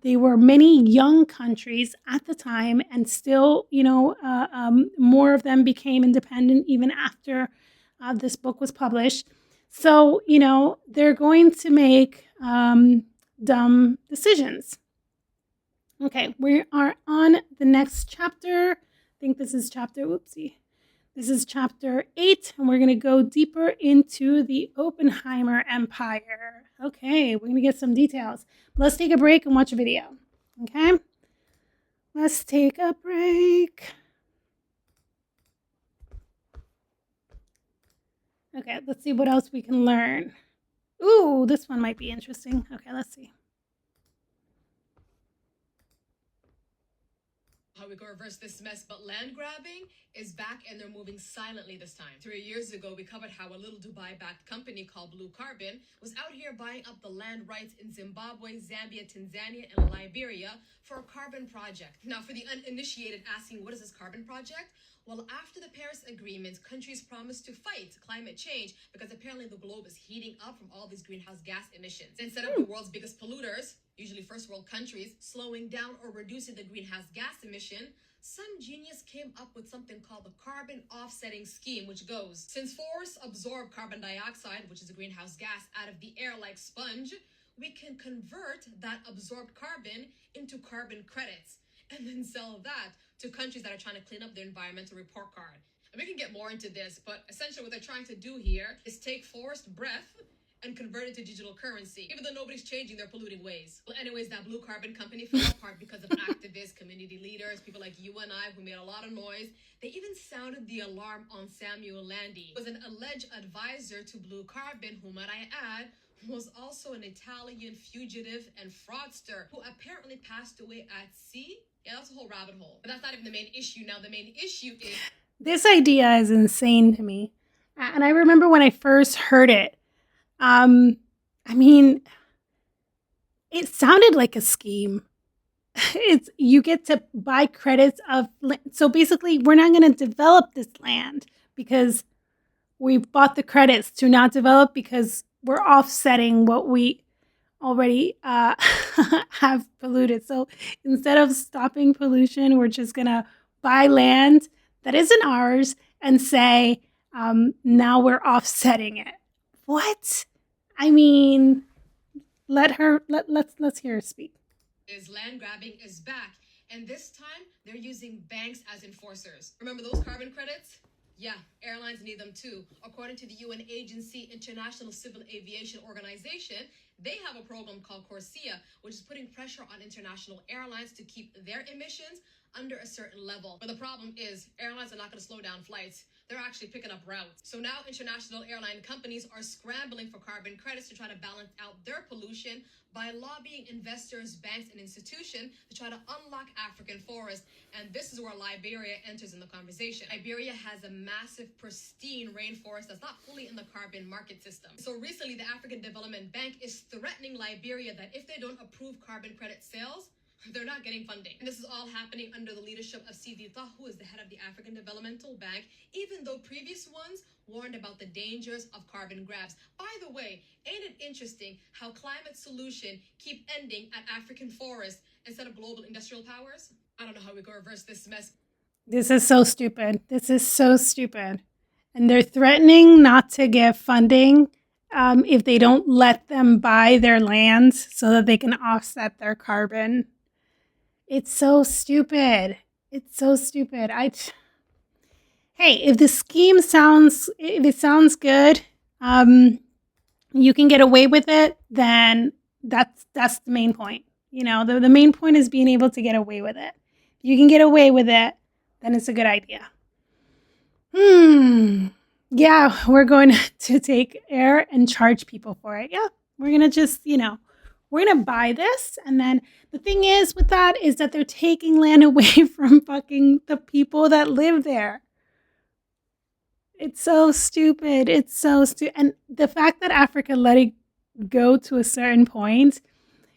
They were many young countries at the time, and still, more of them became independent even after this book was published. So, they're going to make dumb decisions. Okay, we are on the next chapter. I think this is This is chapter 8, and we're going to go deeper into the Oppenheimer Empire. Okay, we're going to get some details. Let's take a break and watch a video. Okay? Let's take a break. Okay, let's see what else we can learn. Ooh, this one might be interesting. Okay, let's see. How we can reverse this mess, but land grabbing is back and they're moving silently this time. 3 years ago, we covered how a little Dubai-backed company called Blue Carbon was out here buying up the land rights in Zimbabwe, Zambia, Tanzania, and Liberia for a carbon project. Now, for the uninitiated asking, what is this carbon project? Well, after the Paris Agreement, countries promised to fight climate change because apparently the globe is heating up from all these greenhouse gas emissions. Instead of the world's biggest polluters, usually first world countries, slowing down or reducing the greenhouse gas emission, some genius came up with something called the carbon offsetting scheme, which goes, since forests absorb carbon dioxide, which is a greenhouse gas, out of the air like sponge, we can convert that absorbed carbon into carbon credits and then sell that to countries that are trying to clean up their environmental report card. And we can get more into this, but essentially what they're trying to do here is take forest breath and convert it to digital currency, even though nobody's changing their polluting ways. Well, anyways, that Blue Carbon company fell apart because of activists, community leaders, people like you and I who made a lot of noise. They even sounded the alarm on Samuel Landy, who was an alleged advisor to Blue Carbon, who, might I add, was also an Italian fugitive and fraudster who apparently passed away at sea. Yeah, that's a whole rabbit hole. But that's not even the main issue now. The main issue is... This idea is insane to me. And I remember when I first heard it, it sounded like a scheme. You get to buy credits of... So basically, we're not going to develop this land because we bought the credits to not develop because we're offsetting what we already have polluted. So instead of stopping pollution, we're just going to buy land that isn't ours and say, now we're offsetting it. What? I mean, let's hear her speak. Land grabbing is back, and this time they're using banks as enforcers. Remember those carbon credits? Yeah, airlines need them too. According to the UN agency, International Civil Aviation Organization, they have a program called CORSIA, which is putting pressure on international airlines to keep their emissions under a certain level. But the problem is, airlines are not going to slow down flights. They're actually picking up routes. So now international airline companies are scrambling for carbon credits to try to balance out their pollution by lobbying investors, banks, and institutions to try to unlock African forests. And this is where Liberia enters in the conversation. Liberia has a massive, pristine rainforest that's not fully in the carbon market system. So recently, the African Development Bank is threatening Liberia that if they don't approve carbon credit sales, They're not getting funding. And this is all happening under the leadership of Sidita, who is the head of the African Developmental Bank, even though previous ones warned about the dangers of carbon grabs. By the way, ain't it interesting how climate solution keep ending at African forests instead of global industrial powers? I don't know how we can reverse this mess. This is so stupid. This is so stupid. And they're threatening not to give funding if they don't let them buy their land so that they can offset their carbon. It's so stupid. It's so stupid. Hey, if the scheme sounds good, you can get away with it, then that's the main point. You know, the main point is being able to get away with it. If you can get away with it, then it's a good idea. Yeah, we're going to take air and charge people for it. Yeah, we're going to just, we're going to buy this. And then the thing is with that is that they're taking land away from fucking the people that live there. It's so stupid. It's so stupid. And the fact that Africa let it go to a certain point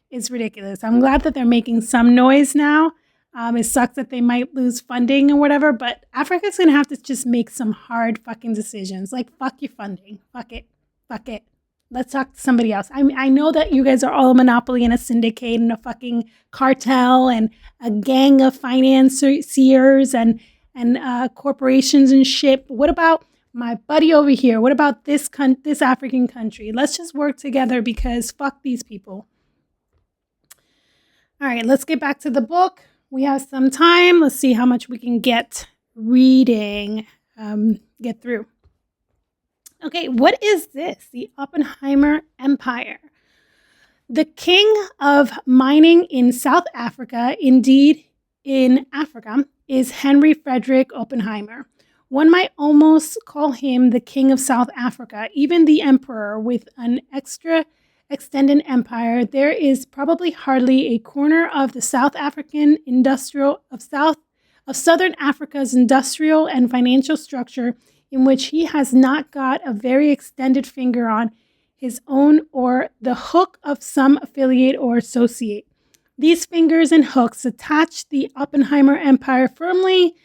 is ridiculous. I'm glad that they're making some noise now. It sucks that they might lose funding or whatever, but Africa's going to have to just make some hard fucking decisions. Like, fuck your funding. Fuck it. Fuck it. Let's talk to somebody else. I know that you guys are all a monopoly and a syndicate and a fucking cartel and a gang of financiers and corporations and shit. But what about my buddy over here? What about this African country? Let's just work together because fuck these people. All right, let's get back to the book. We have some time. Let's see how much we can get reading, get through. Okay, what is this? The Oppenheimer Empire. The king of mining in South Africa, indeed in Africa, is Henry Frederick Oppenheimer. One might almost call him the king of South Africa, even the emperor with an extra extended empire. There is probably hardly a corner of the Southern Africa's industrial and financial structure in which he has not got a very extended finger on his own or the hook of some affiliate or associate. These fingers and hooks attach the Oppenheimer empire firmly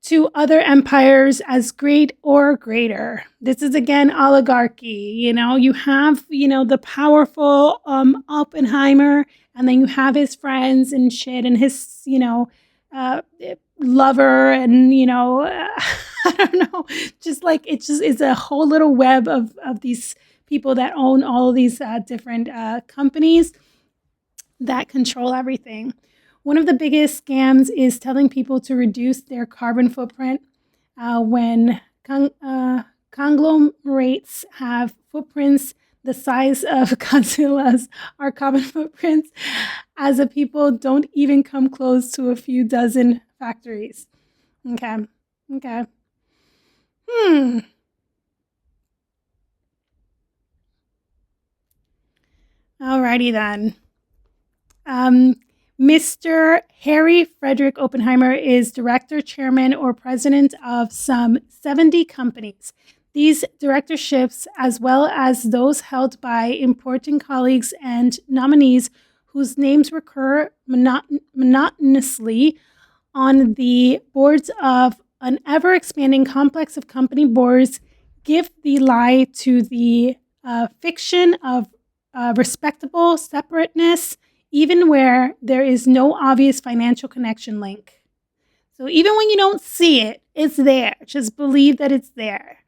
to other empires as great or greater. This is again oligarchy. You have, the powerful Oppenheimer, and then you have his friends and shit and his, lover and, I don't know, just like it's a whole little web of these people that own all of these different companies that control everything. One of the biggest scams is telling people to reduce their carbon footprint when conglomerates have footprints the size of Godzilla's. Our carbon footprints as a people don't even come close to a few dozen factories. Okay. Alrighty then. Mr. Harry Frederick Oppenheimer is director, chairman, or president of some 70 companies. These directorships, as well as those held by important colleagues and nominees whose names recur monotonously on the boards of an ever-expanding complex of company boards, give the lie to the fiction of respectable separateness, even where there is no obvious financial connection link. So even when you don't see it, it's there. Just believe that it's there.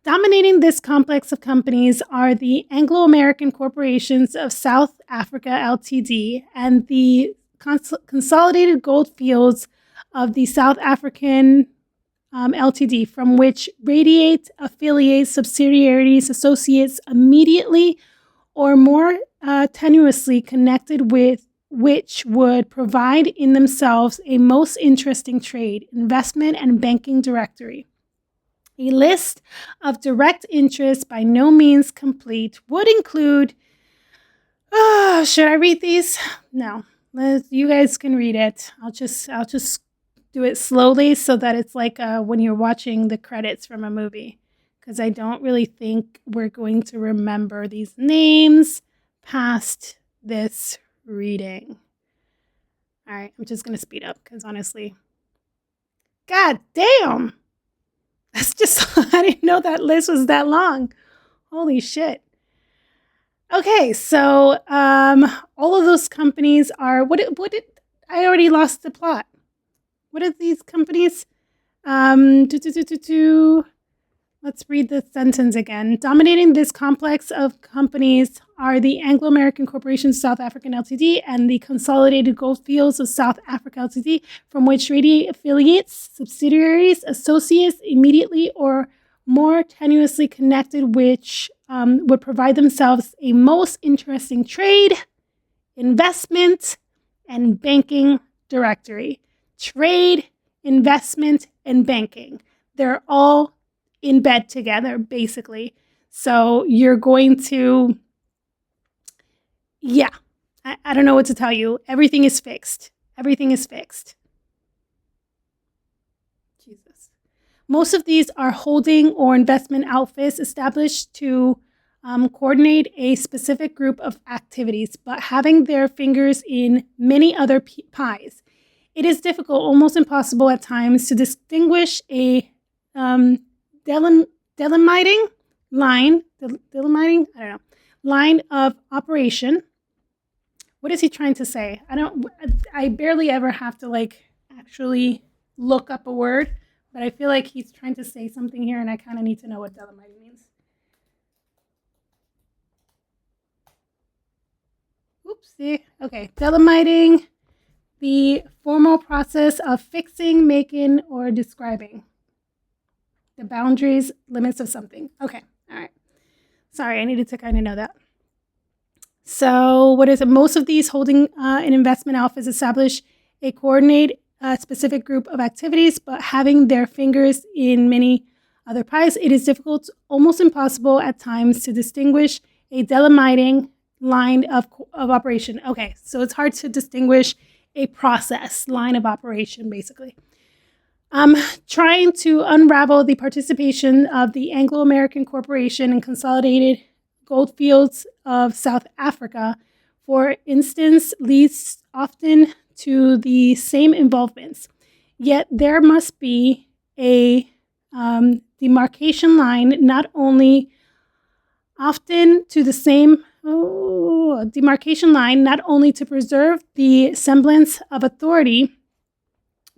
Dominating this complex of companies are the Anglo-American corporations of South Africa Ltd. And the consolidated gold fields of the South African Ltd., from which radiate affiliates, subsidiaries, associates immediately or more tenuously connected with, which would provide in themselves a most interesting trade, investment, and banking directory. A list of direct interests, by no means complete, would include, should I read these? No, you guys can read it. I'll just do it slowly so that it's like when you're watching the credits from a movie, because I don't really think we're going to remember these names past this reading. All right, I'm just going to speed up because honestly, God damn. That's just, I didn't know that list was that long. Holy shit. Okay, so all of those companies are, what did, I already lost the plot. What are these companies? Let's read the sentence again. Dominating this complex of companies are the Anglo-American Corporation South African Ltd. And the Consolidated Goldfields of South Africa Ltd., from which radiate affiliates, subsidiaries, associates immediately or more tenuously connected, which would provide themselves a most interesting trade, investment, and banking directory. Trade, investment, and banking. They're all in bed together, basically. So you're going to, yeah, I don't know what to tell you. Everything is fixed. Everything is fixed. Jesus. Most of these are holding or investment outfits established to coordinate a specific group of activities, but having their fingers in many other pies. It is difficult, almost impossible at times, to distinguish a delimiting line, line of operation. What is he trying to say? I barely ever have to actually look up a word, but I feel like he's trying to say something here and I kind of need to know what delimiting means. Oopsie. Okay, delimiting, the formal process of fixing, making, or describing the boundaries, limits of something. Okay, all right. Sorry, I needed to kind of know that. So what is it? Most of these holding an investment outfits establish a coordinate specific group of activities, but having their fingers in many other pies, it is difficult, almost impossible at times, to distinguish a delimiting line of operation. Okay, so it's hard to distinguish a process, line of operation, basically. Trying to unravel the participation of the Anglo-American Corporation and Consolidated Goldfields of South Africa, for instance, leads often to the same involvements. Yet there must be a demarcation line, not only often to the same demarcation line, not only to preserve the semblance of authority,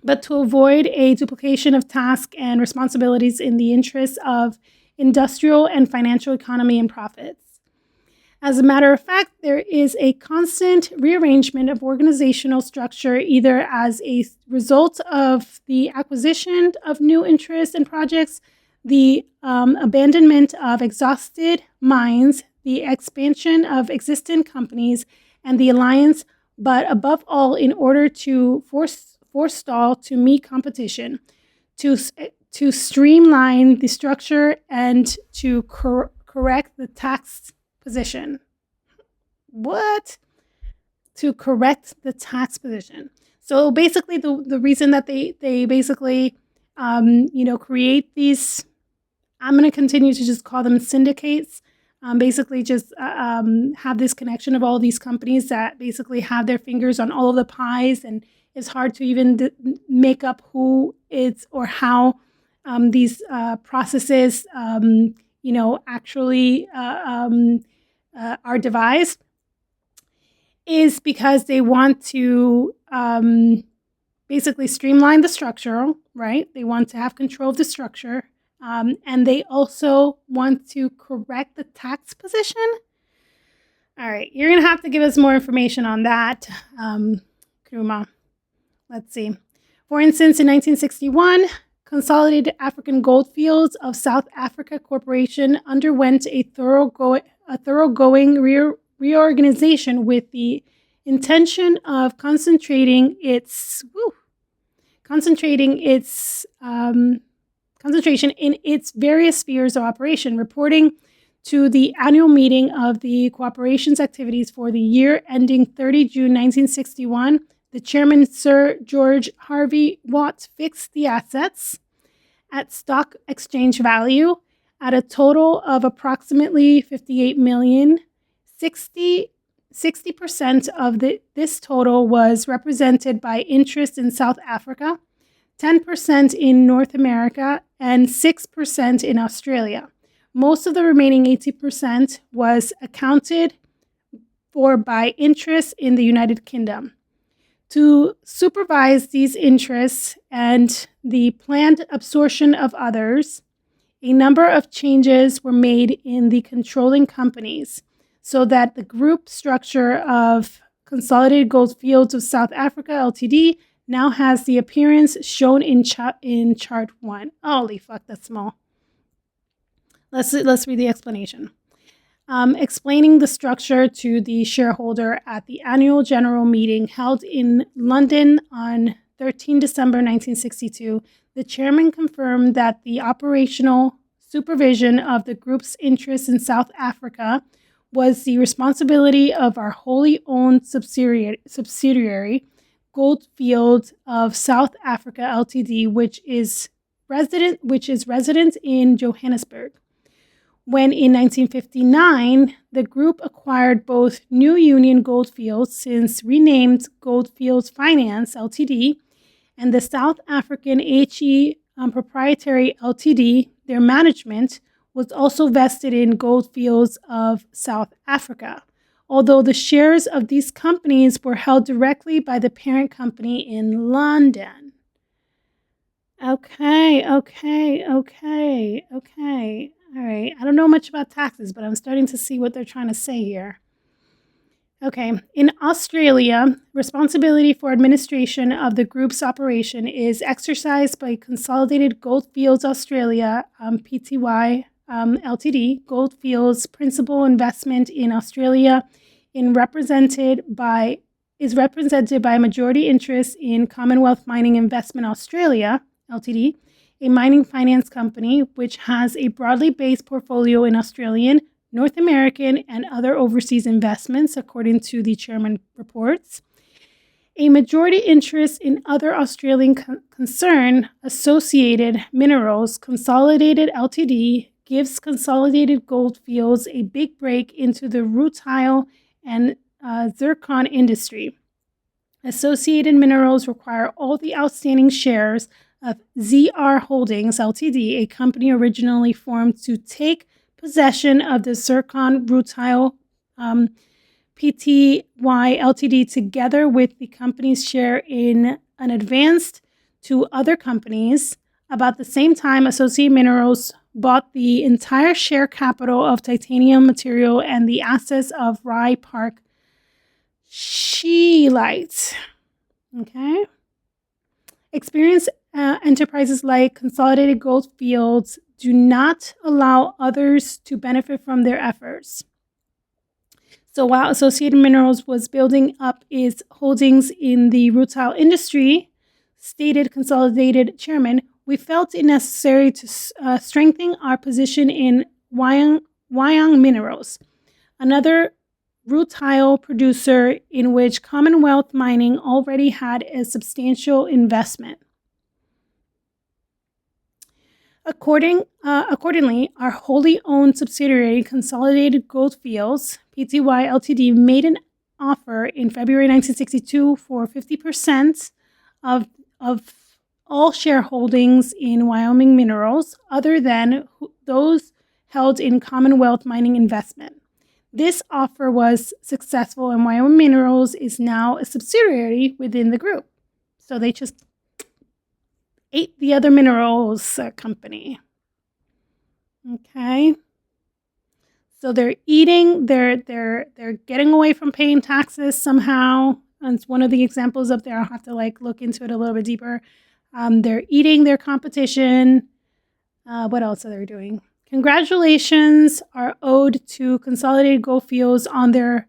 but to avoid a duplication of tasks and responsibilities in the interests of industrial and financial economy and profits. As a matter of fact, there is a constant rearrangement of organizational structure, either as a result of the acquisition of new interests and projects, the abandonment of exhausted minds, the expansion of existing companies, and the alliance, but above all, in order to forestall to meet competition, to streamline the structure, and to correct the tax position. What? To correct the tax position. So basically, the reason that they basically create these, I'm going to continue to just call them syndicates. Basically, just have this connection of all these companies that basically have their fingers on all of the pies, and it's hard to even make up who it's or how these processes, actually are devised, is because they want to basically streamline the structure, right? They want to have control of the structure, and they also want to correct the tax position. All right, you're going to have to give us more information on that, Nkrumah. Let's see. For instance, in 1961, Consolidated African Goldfields of South Africa Corporation underwent a thoroughgoing reorganization with the intention of concentrating concentration in its various spheres of operation, reporting to the annual meeting of the corporation's activities for the year ending 30 June 1961. The chairman, Sir George Harvey Watt, fixed the assets at stock exchange value at a total of approximately 58 million, 60% of this total was represented by interest in South Africa, 10% in North America, and 6% in Australia. Most of the remaining 80% was accounted for by interest in the United Kingdom. To supervise these interests and the planned absorption of others, a number of changes were made in the controlling companies so that the group structure of Consolidated Goldfields of South Africa Ltd. Now has the appearance shown in chart 1. Holy fuck, that's small. Let's read the explanation. Explaining the structure to the shareholder at the annual general meeting held in London on 13 December 1962, the chairman confirmed that the operational supervision of the group's interests in South Africa was the responsibility of our wholly owned subsidiary Goldfields of South Africa Ltd., which is resident in Johannesburg. When in 1959, the group acquired both New Union Goldfields, since renamed Goldfields Finance Ltd., and the South African HE Proprietary Ltd., their management was also vested in Goldfields of South Africa, although the shares of these companies were held directly by the parent company in London. Okay. All right. I don't know much about taxes, but I'm starting to see what they're trying to say here. Okay. In Australia, responsibility for administration of the group's operation is exercised by Consolidated Goldfields Australia, Pty, Ltd. Goldfields' principal investment in Australia is represented by majority interest in Commonwealth Mining Investment Australia, Ltd., a mining finance company which has a broadly based portfolio in Australian, North American, and other overseas investments, according to the chairman reports. A majority interest in other Australian concern, Associated Minerals Consolidated Ltd., gives Consolidated Goldfields a big break into the rutile and zircon industry. Associated Minerals require all the outstanding shares of ZR Holdings Ltd., a company originally formed to take possession of the zircon rutile Pty Ltd., together with the company's share in an advance to other companies. About the same time, Associated Minerals bought the entire share capital of titanium material and the assets of Rye Park Scheelite. Okay. Experienced enterprises like Consolidated Goldfields do not allow others to benefit from their efforts. So while Associated Minerals was building up its holdings in the rutile industry, stated Consolidated Chairman, we felt it necessary to strengthen our position in Wyong Minerals, another rutile producer in which Commonwealth Mining already had a substantial investment. Accordingly, our wholly owned subsidiary, Consolidated Goldfields, Pty Ltd., made an offer in February 1962 for 50% of all shareholdings in Wyoming Minerals, other than those held in Commonwealth Mining Investment. This offer was successful, and Wyoming Minerals is now a subsidiary within the group. So they just ate the other minerals company. Okay. So they're getting away from paying taxes somehow. And it's one of the examples up there. I'll have to look into it a little bit deeper. They're eating their competition. What else are they doing? Congratulations are owed to Consolidated Goldfields on their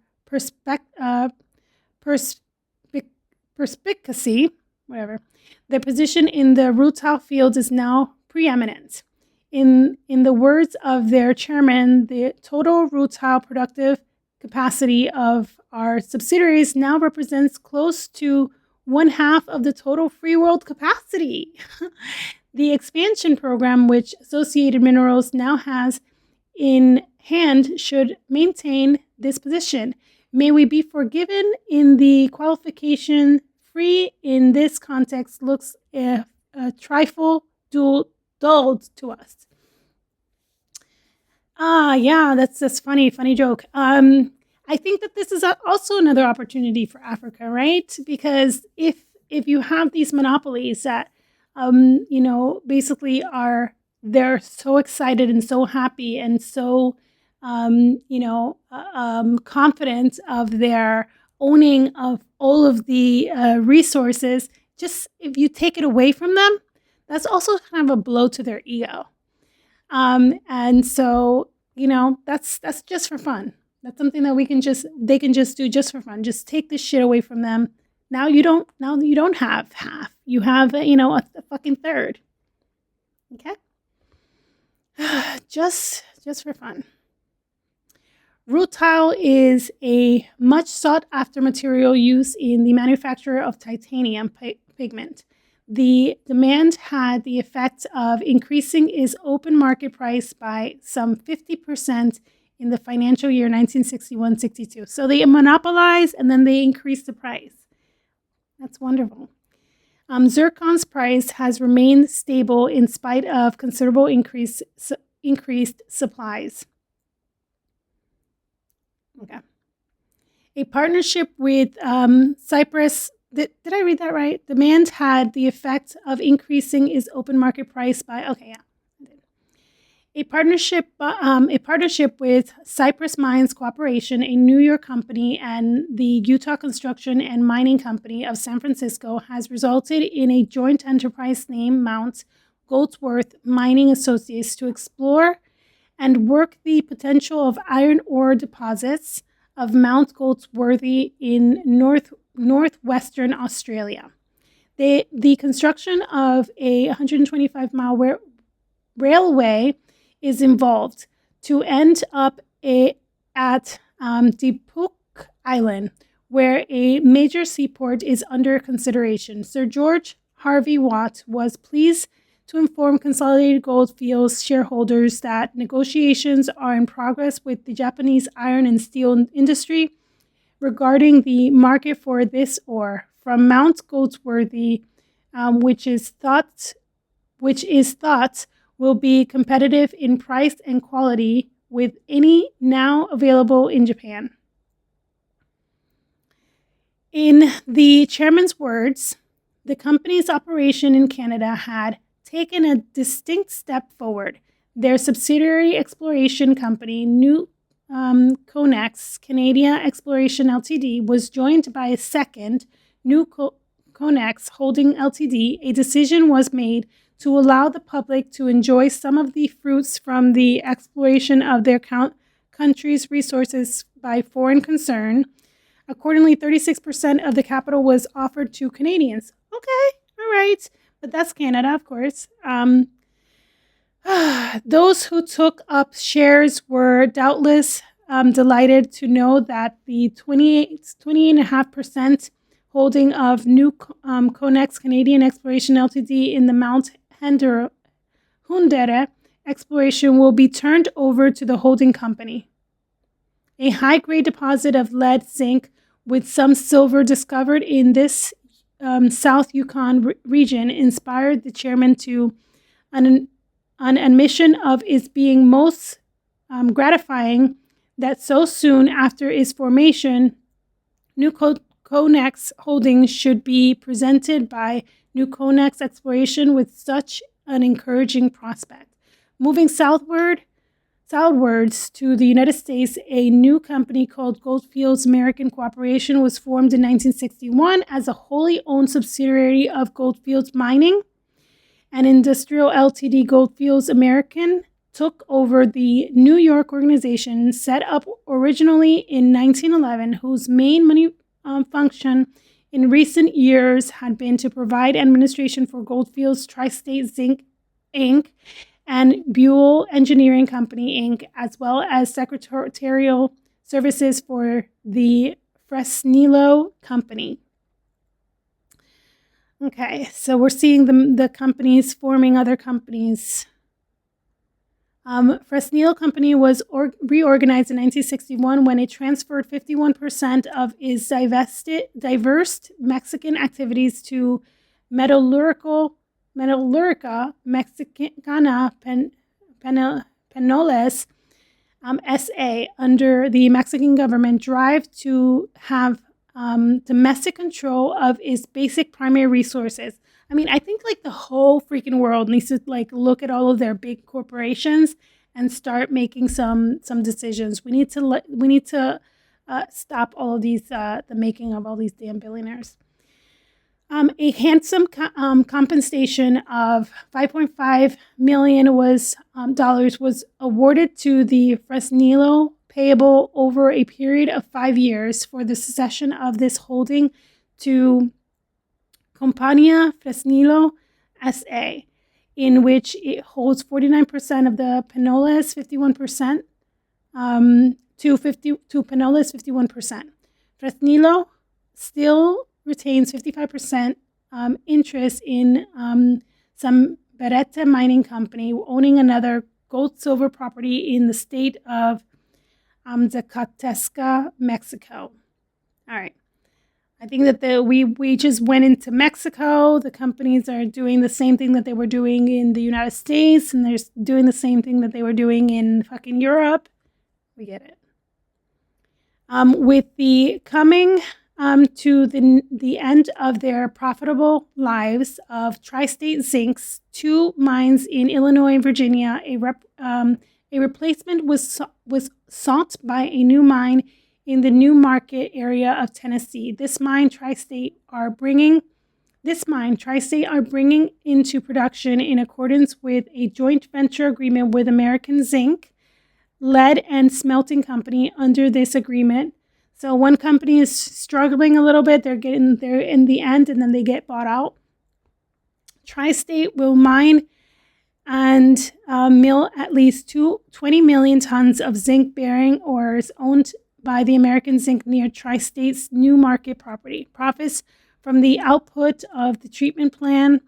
perspicacy, whatever. Their position in the rutile fields is now preeminent. In the words of their chairman, the total rutile productive capacity of our subsidiaries now represents close to 1/2 of the total free world capacity. The expansion program, which Associated Minerals now has in hand, should maintain this position. May we be forgiven in the qualification free in this context looks a trifle dulled to us. Yeah, that's funny joke. I think that this is also another opportunity for Africa, right? Because if you have these monopolies that, basically they're so excited and so happy and so, confident of their owning of all of the resources. Just if you take it away from them, that's also kind of a blow to their ego. And so, that's just for fun. That's something that they can just do just for fun. Just take this shit away from them. Now you don't have half. You have, a fucking third. Okay? just for fun. Rutile is a much sought after material used in the manufacture of titanium pigment. The demand had the effect of increasing its open market price by some 50% in the financial year 1961-62. So they monopolized and then they increased the price. That's wonderful. Zircon's price has remained stable in spite of considerable increased supplies. Okay. A partnership with Cyprus. Did I read that right? Demand had the effect of increasing its open market price by. Okay, yeah. A partnership with Cypress Mines Corporation, a New York company, and the Utah Construction and Mining Company of San Francisco has resulted in a joint enterprise named Mount Goldsworth Mining Associates to explore and work the potential of iron ore deposits of Mount Goldsworthy in northwestern Australia. The construction of a 125-mile railway is involved to end up at Depuk Island, where a major seaport is under consideration. Sir George Harvey Watt was pleased to inform Consolidated Goldfields shareholders that negotiations are in progress with the Japanese iron and steel industry regarding the market for this ore from Mount Goldsworthy, which is thought will be competitive in price and quality with any now available in Japan. In the chairman's words, the company's operation in Canada had taken a distinct step forward. Their subsidiary exploration company, Conex Canadian Exploration Ltd., was joined by a second, Conex Holding Ltd. A decision was made to allow the public to enjoy some of the fruits from the exploration of their country's resources by foreign concern. Accordingly, 36% of the capital was offered to Canadians. Okay, all right. But that's Canada, of course. Those who took up shares were doubtless delighted to know that the 28.5% holding of Conex Canadian Exploration Ltd. in the Mount Hundere exploration will be turned over to the holding company. A high-grade deposit of lead zinc with some silver discovered in this South Yukon region inspired the chairman to an admission of its being most gratifying that so soon after its formation, Conex Holdings should be presented by Conex Exploration with such an encouraging prospect. Moving southwards to the United States, a new company called Goldfields American Corporation was formed in 1961 as a wholly owned subsidiary of Goldfields Mining. And Industrial Ltd. Goldfields American took over the New York organization set up originally in 1911, whose main money function in recent years had been to provide administration for Goldfields Tri-State Zinc, Inc., and Buell Engineering Company, Inc., as well as secretarial services for the Fresnillo Company. Okay, so we're seeing the companies forming other companies. Fresnillo Company was reorganized in 1961 when it transferred 51% of its diverse Mexican activities to Metalurgica Mexicana Penoles SA under the Mexican government drive to have domestic control of its basic primary resources. I mean, I think like the whole freaking world needs to like look at all of their big corporations and start making some decisions. We need to stop all of these the making of all these damn billionaires. A handsome compensation of $5.5 million dollars was awarded to the Fresnillo, payable over a period of 5 years for the succession of this holding to Compañía Fresnillo S.A., in which it holds 49% of the Penoles, 51% to Penoles, 51%. Fresnillo still retains 55% interest in some Beretta mining company owning another gold-silver property in the state of Zacatecas, Mexico. All right. I think that we just went into Mexico. The companies are doing the same thing that they were doing in the United States, and they're doing the same thing that they were doing in fucking Europe. We get it. With the coming to the end of their profitable lives of Tri-State Zinc's 2 mines in Illinois and Virginia, a replacement was sought by a new mine in the New Market area of Tennessee. This mine Tri-State are bringing into production in accordance with a joint venture agreement with American Zinc, Lead and Smelting Company. Under this agreement, so one company is struggling a little bit, they're in the end, and then they get bought out. Tri-State will mine and mill at least 20 million tons of zinc-bearing ores owned by the American Zinc near Tri-State's New Market property. Profits from the output of the treatment plant,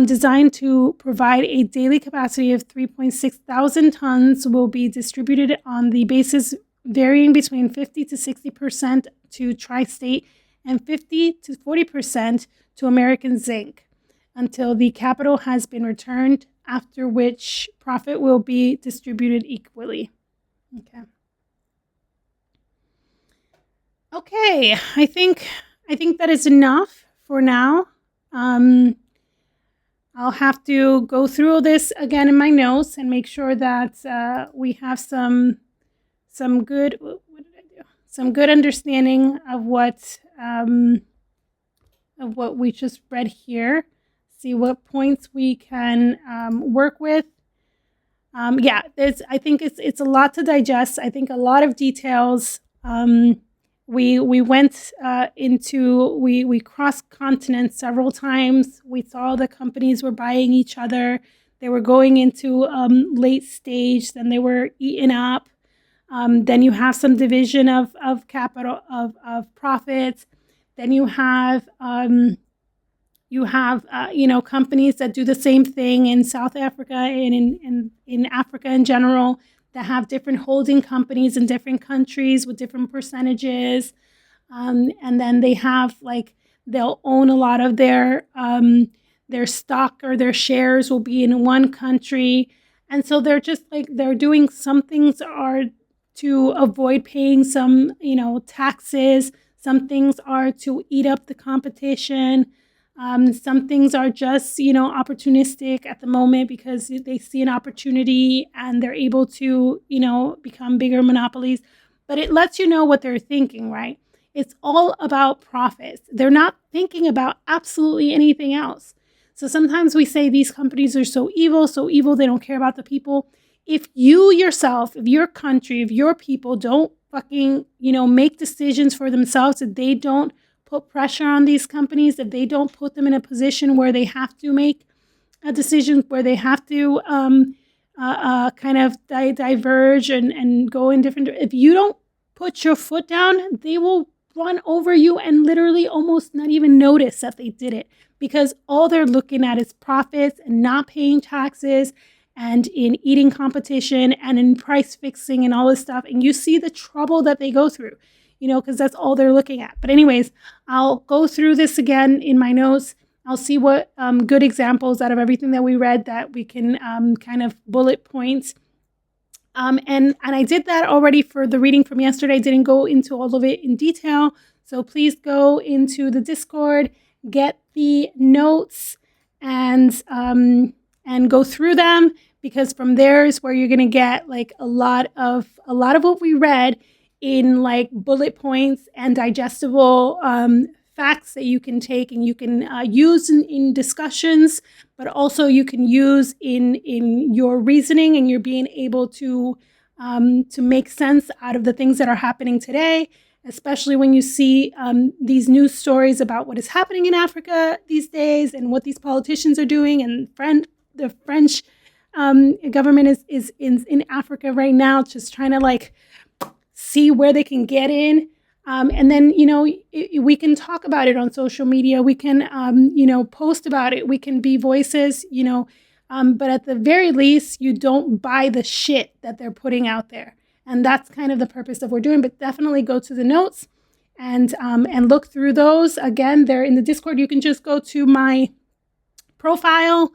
designed to provide a daily capacity of 3.6 thousand tons, will be distributed on the basis varying between 50 to 60% to Tri-State and 50 to 40% to American Zinc until the capital has been returned, after which profit will be distributed equally. Okay, I think that is enough for now. I'll have to go through all this again in my notes and make sure that we have some good understanding of what we just read here. See what points we can work with. I think it's a lot to digest. I think a lot of details. We went we crossed continents several times. We saw the companies were buying each other. They were going into late stage, then they were eaten up. Then you have some division of capital, of profits. Then you have companies that do the same thing in South Africa and in Africa in general, that have different holding companies in different countries with different percentages. And then they have they'll own a lot of their stock, or their shares will be in one country. And so they're just they're doing some things are to avoid paying some, taxes. Some things are to eat up the competition. Some things are just, opportunistic at the moment because they see an opportunity and they're able to, become bigger monopolies. But it lets you know what they're thinking, right? It's all about profits. They're not thinking about absolutely anything else. So sometimes we say these companies are so evil, they don't care about the people. If you yourself, if your country, if your people don't fucking, make decisions for themselves, if they don't put pressure on these companies, if they don't put them in a position where they have to make a decision, where they have to kind of diverge and go in different, if you don't put your foot down, they will run over you and literally almost not even notice that they did it, because all they're looking at is profits and not paying taxes and in eating competition and in price fixing and all this stuff. And you see the trouble that they go through, because that's all they're looking at. But anyways, I'll go through this again in my notes. I'll see what good examples out of everything that we read that we can kind of bullet points. And I did that already for the reading from yesterday. I didn't go into all of it in detail. So please go into the Discord, get the notes, and go through them, because from there is where you're gonna get like a lot of what we read in like bullet points and digestible facts that you can take and you can use in discussions, but also you can use in your reasoning, and you're being able to make sense out of the things that are happening today, especially when you see these news stories about what is happening in Africa these days and what these politicians are doing. And the French government is in Africa right now, just trying to like see where they can get in. And then, we can talk about it on social media. We can, post about it. We can be voices, but at the very least, you don't buy the shit that they're putting out there. And that's kind of the purpose of what we're doing. But definitely go to the notes and look through those. Again, they're in the Discord. You can just go to my profile.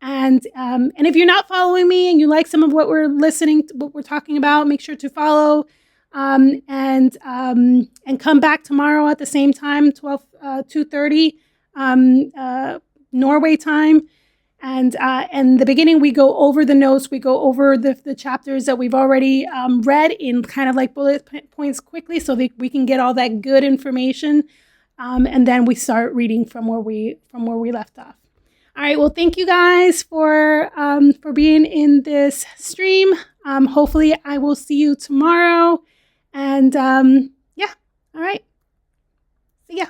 And if you're not following me and you like some of what we're talking about, make sure to follow. And come back tomorrow at the same time, 2:30 Norway time. And in the beginning, we go over the notes. We go over the chapters that we've already read in kind of like bullet points quickly, so that we can get all that good information. And then we start reading from where we left off. All right. Well, thank you guys for being in this stream. Hopefully, I will see you tomorrow. And yeah. All right. See ya.